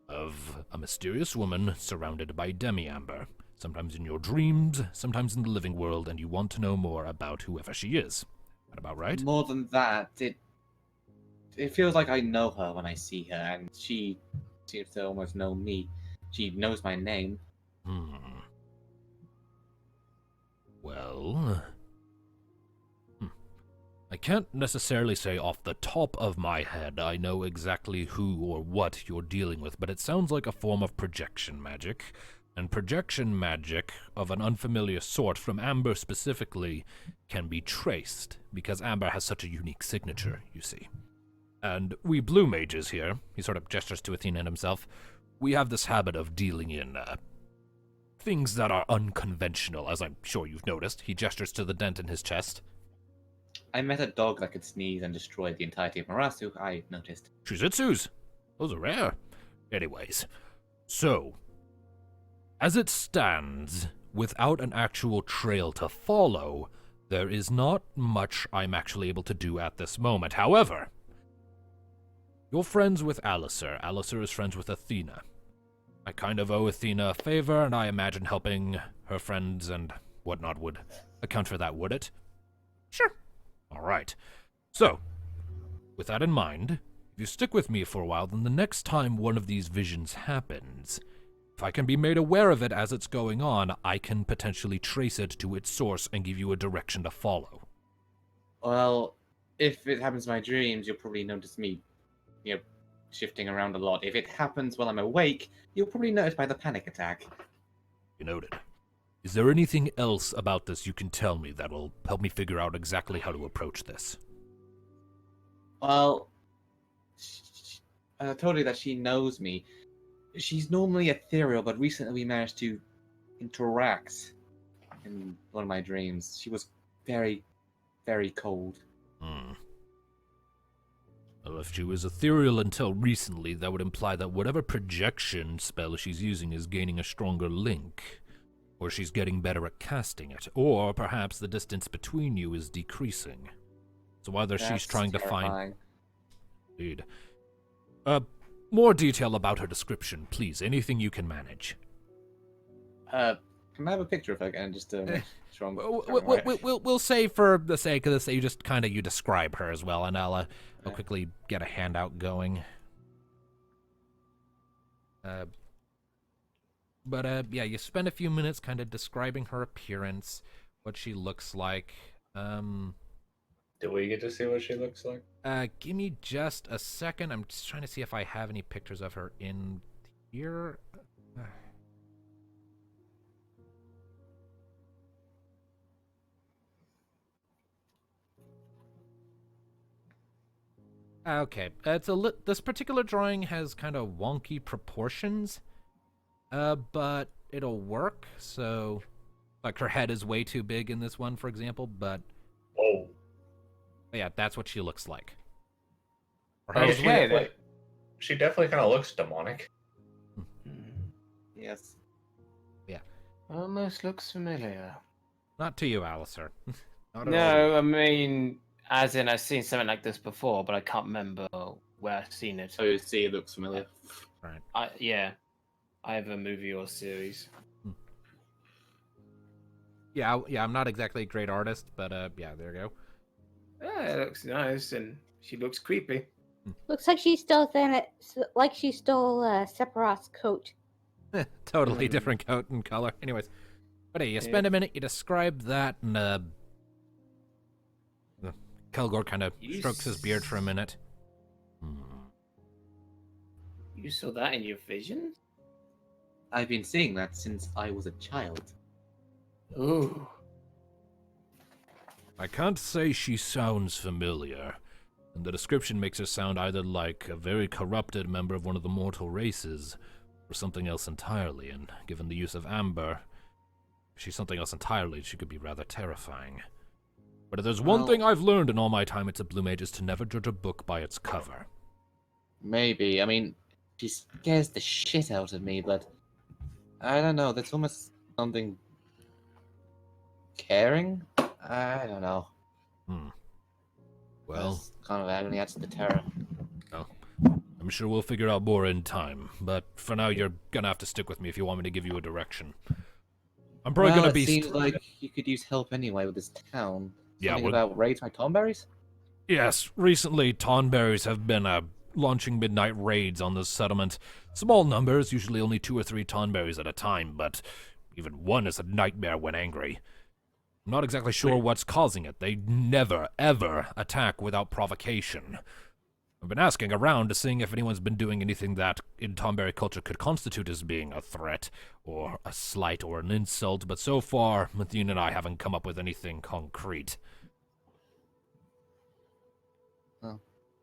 of a mysterious woman surrounded by demi-amber, sometimes in your dreams, sometimes in the living world, and you want to know more about whoever she is. That about right? More than that, it feels like I know her when I see her, and she seems to almost know me. She knows my name. Well, I can't necessarily say off the top of my head I know exactly who or what you're dealing with, but it sounds like a form of projection magic. And projection magic of an unfamiliar sort, from Amber specifically, can be traced, because Amber has such a unique signature, you see. And we blue mages here, he sort of gestures to Athena and himself, we have this habit of dealing in, things that are unconventional, as I'm sure you've noticed. He gestures to the dent in his chest. I met a dog that could sneeze and destroy the entirety of Marasu, I noticed. Shih Tzus. Those are rare. Anyways, so, as it stands, without an actual trail to follow, there is not much I'm actually able to do at this moment. However, you're friends with Alicier. Alicier is friends with Athena. I kind of owe Athena a favor, and I imagine helping her friends and whatnot would account for that, would it? Sure. All right. So, with that in mind, if you stick with me for a while, then the next time one of these visions happens, if I can be made aware of it as it's going on, I can potentially trace it to its source and give you a direction to follow. Well, if it happens in my dreams, you'll probably notice me, shifting around a lot. If it happens while I'm awake, you'll probably notice by the panic attack. You noted. Is there anything else about this you can tell me that will help me figure out exactly how to approach this? Well, I told you that she knows me. She's normally ethereal, but recently we managed to interact in one of my dreams. She was very, very cold. Well, if she was ethereal until recently, that would imply that whatever projection spell she's using is gaining a stronger link, or she's getting better at casting it, or perhaps the distance between you is decreasing. So either she's trying to find... Indeed. More detail about her description, please. Anything you can manage. Can I have a picture of her again, just to make sure I'm We'll say for the sake of this, you just kind of you describe her as well, and I'll quickly get a handout going. Yeah, you spend a few minutes kind of describing her appearance, what she looks like. Do we get to see what she looks like? Give me just a second. I'm just trying to see if I have any pictures of her in here. Okay, this particular drawing has kind of wonky proportions, but it'll work. So, like her head is way too big in this one, for example. But yeah, that's what she looks like. She definitely kind of looks demonic. Yes. Yeah. Almost looks familiar. Not to you, Alicier. Not at all. No, I mean, as in I've seen something like this before, but I can't remember where I've seen it. Oh, see, it looks familiar. Right. Yeah, either movie or series. Yeah, I'm not exactly a great artist, but yeah, there you go. Yeah, it looks nice, and she looks creepy. Looks like she stole Sephiroth's coat. Totally different coat and color. Anyways, but hey, you spend a minute, you describe that, and Kelgor kind of strokes his beard for a minute. You saw that in your vision? I've been seeing that since I was a child. Ooh. I can't say she sounds familiar, and the description makes her sound either like a very corrupted member of one of the mortal races, or something else entirely, and given the use of amber, if she's something else entirely, she could be rather terrifying. But if there's one thing I've learned in all my time at Blue Mage is to never judge a book by its cover. Maybe. I mean, She scares the shit out of me, but I don't know. That's almost something caring. I don't know. Well, That's kind of only adds to the terror. well, I'm sure we'll figure out more in time, but for now you're gonna have to stick with me if you want me to give you a direction. I'm probably gonna be... It seems like you could use help anyway with this town. Yeah, Something about raids by Tomberries? Yes, recently Tonberries have been launching midnight raids on this settlement. Small numbers, usually only 2 or 3 Tonberries at a time, but even one is a nightmare when angry. I'm not exactly sure what's causing it. They never, ever attack without provocation. I've been asking around to seeing if anyone's been doing anything that in Tonberry culture could constitute as being a threat, or a slight, or an insult, but so far, Mathine and I haven't come up with anything concrete. Oh.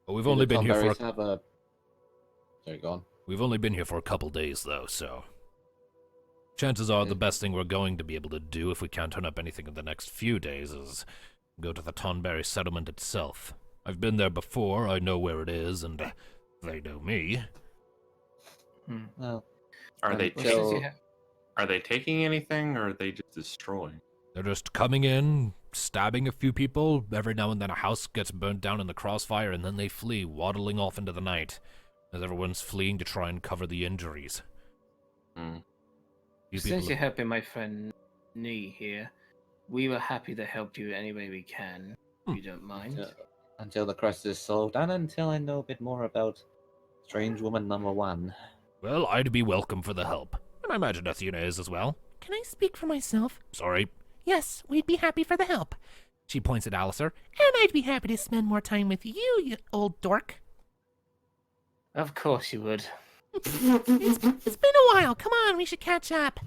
But we've only been here for Sorry, go on. We've only been here for a couple days, though, so... Chances are the best thing we're going to be able to do if we can't turn up anything in the next few days is go to the Tonberry settlement itself. I've been there before, I know where it is, and they know me. Well, Are they taking anything, or are they just destroying? They're just coming in, stabbing a few people, every now and then a house gets burnt down in the crossfire, and then they flee, waddling off into the night, as everyone's fleeing to try and cover the injuries. Since you're helping my friend Nee here, we were happy to help you any way we can, if you don't mind. Until the crisis is solved, and until I know a bit more about Strange Woman number 1. Well, I'd be welcome for the help. And I imagine Athena is as well. Can I speak for myself? Sorry. Yes, we'd be happy for the help. She points at Alicier. And I'd be happy to spend more time with you, you old dork. Of course you would. It's been a while. Come on, we should catch up.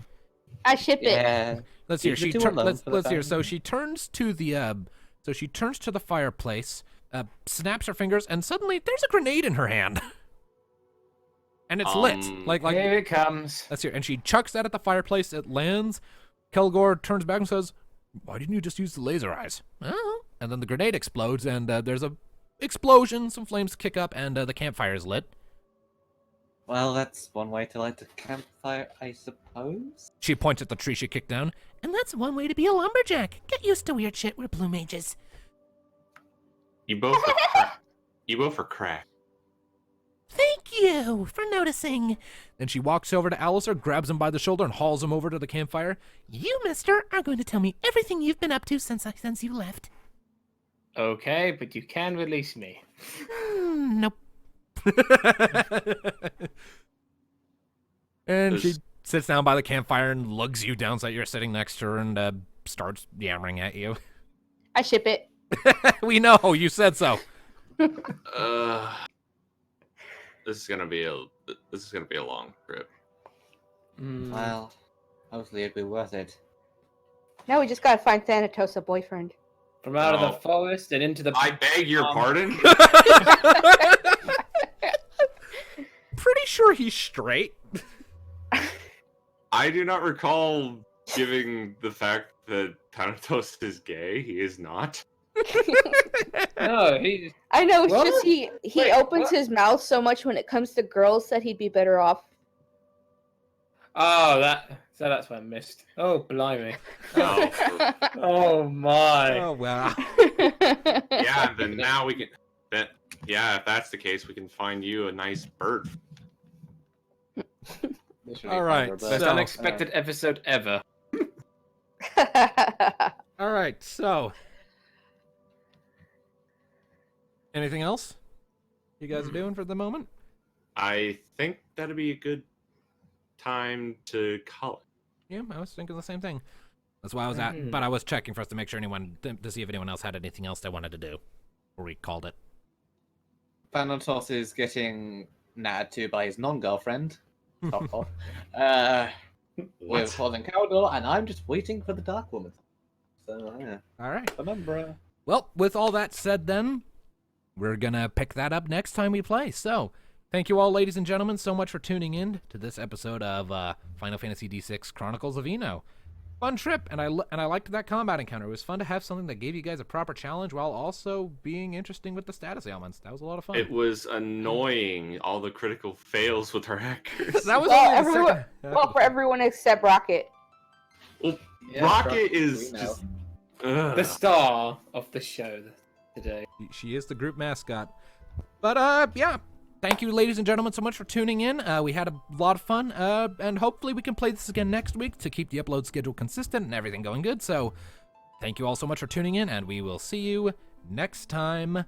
I ship it. Yeah. Let's hear. Let's hear. So she turns to the fireplace, snaps her fingers, and suddenly there's a grenade in her hand. And it's lit. Like Here it comes. Let's hear. And she chucks that at the fireplace. It lands. Kelgor turns back and says, "Why didn't you just use the laser eyes?" Oh. And then the grenade explodes, and there's a explosion. Some flames kick up, and the campfire is lit. Well, that's one way to light a campfire, I suppose. She points at the tree she kicked down. And that's one way to be a lumberjack. Get used to weird shit. We're blue mages. You both are crack. Thank you for noticing. Then she walks over to Alicier, grabs him by the shoulder, and hauls him over to the campfire. You, mister, are going to tell me everything you've been up to since you left. Okay, but you can release me. Nope. And she sits down by the campfire and lugs you down so that you're sitting next to her and starts yammering at you. I ship it. We know, you said so. This is gonna be a long trip. Well, hopefully it'll be worth it. Now we just gotta find Thanatos a boyfriend. From out of No. the forest and into the... I beg your pardon? Pretty sure he's straight. I do not recall giving the fact that Thanatos is gay. He is not. No, he... I know, it's What? just he Wait, opens what? his mouth so much when it comes to girls that he'd be better off. Oh, that's what I missed. Oh, blimey. Oh, Oh, my. Oh, wow. yeah, then now we can... Yeah, if that's the case, we can find you a nice bird. All right, Best so- unexpected episode ever. All right, so... Anything else you guys are doing for the moment? I think that'd be a good time to call it. Yeah, I was thinking the same thing. That's why I was but I was checking first to make sure to see if anyone else had anything else they wanted to do. Or we called it. Thanatos is getting nattered to by his non-girlfriend. With Paul Cowdle, and I'm just waiting for the Dark Woman. So, yeah. All right. Remember. Well, with all that said then, we're going to pick that up next time we play. So, thank you all, ladies and gentlemen, so much for tuning in to this episode of Final Fantasy D6 Chronicles of Eno. Fun trip, and I liked that combat encounter. It was fun to have something that gave you guys a proper challenge while also being interesting with the status ailments. That was a lot of fun. It was annoying, all the critical fails with our hackers. That was Well, only the second- well, for everyone except Rocket. Well, Yeah, Rocket is we just... The star of the show today. She is the group mascot. But, yeah. thank you, ladies and gentlemen, so much for tuning in. We had a lot of fun, and hopefully we can play this again next week to keep the upload schedule consistent and everything going good. So, thank you all so much for tuning in, and we will see you next time.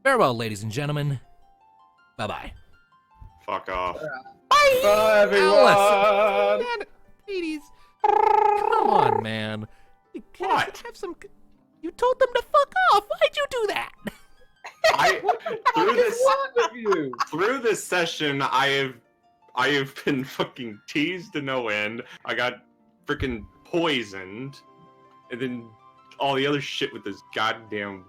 Farewell, ladies and gentlemen. Bye-bye. Fuck off. Bye, Bye, everyone. Man, ladies, come on, man. You guys What? have some. You told them to fuck off. Why'd you do that? Through this session, I have been fucking teased to no end. I got freaking poisoned, and then all the other shit with this goddamn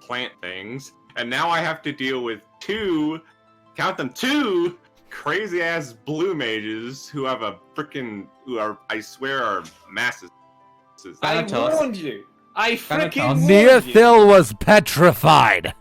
plant things, and now I have to deal with two crazy ass blue mages who have a freaking I swear are masses. I Thanatos. warned you. I freaking Thanatos. warned you. Neothil was petrified.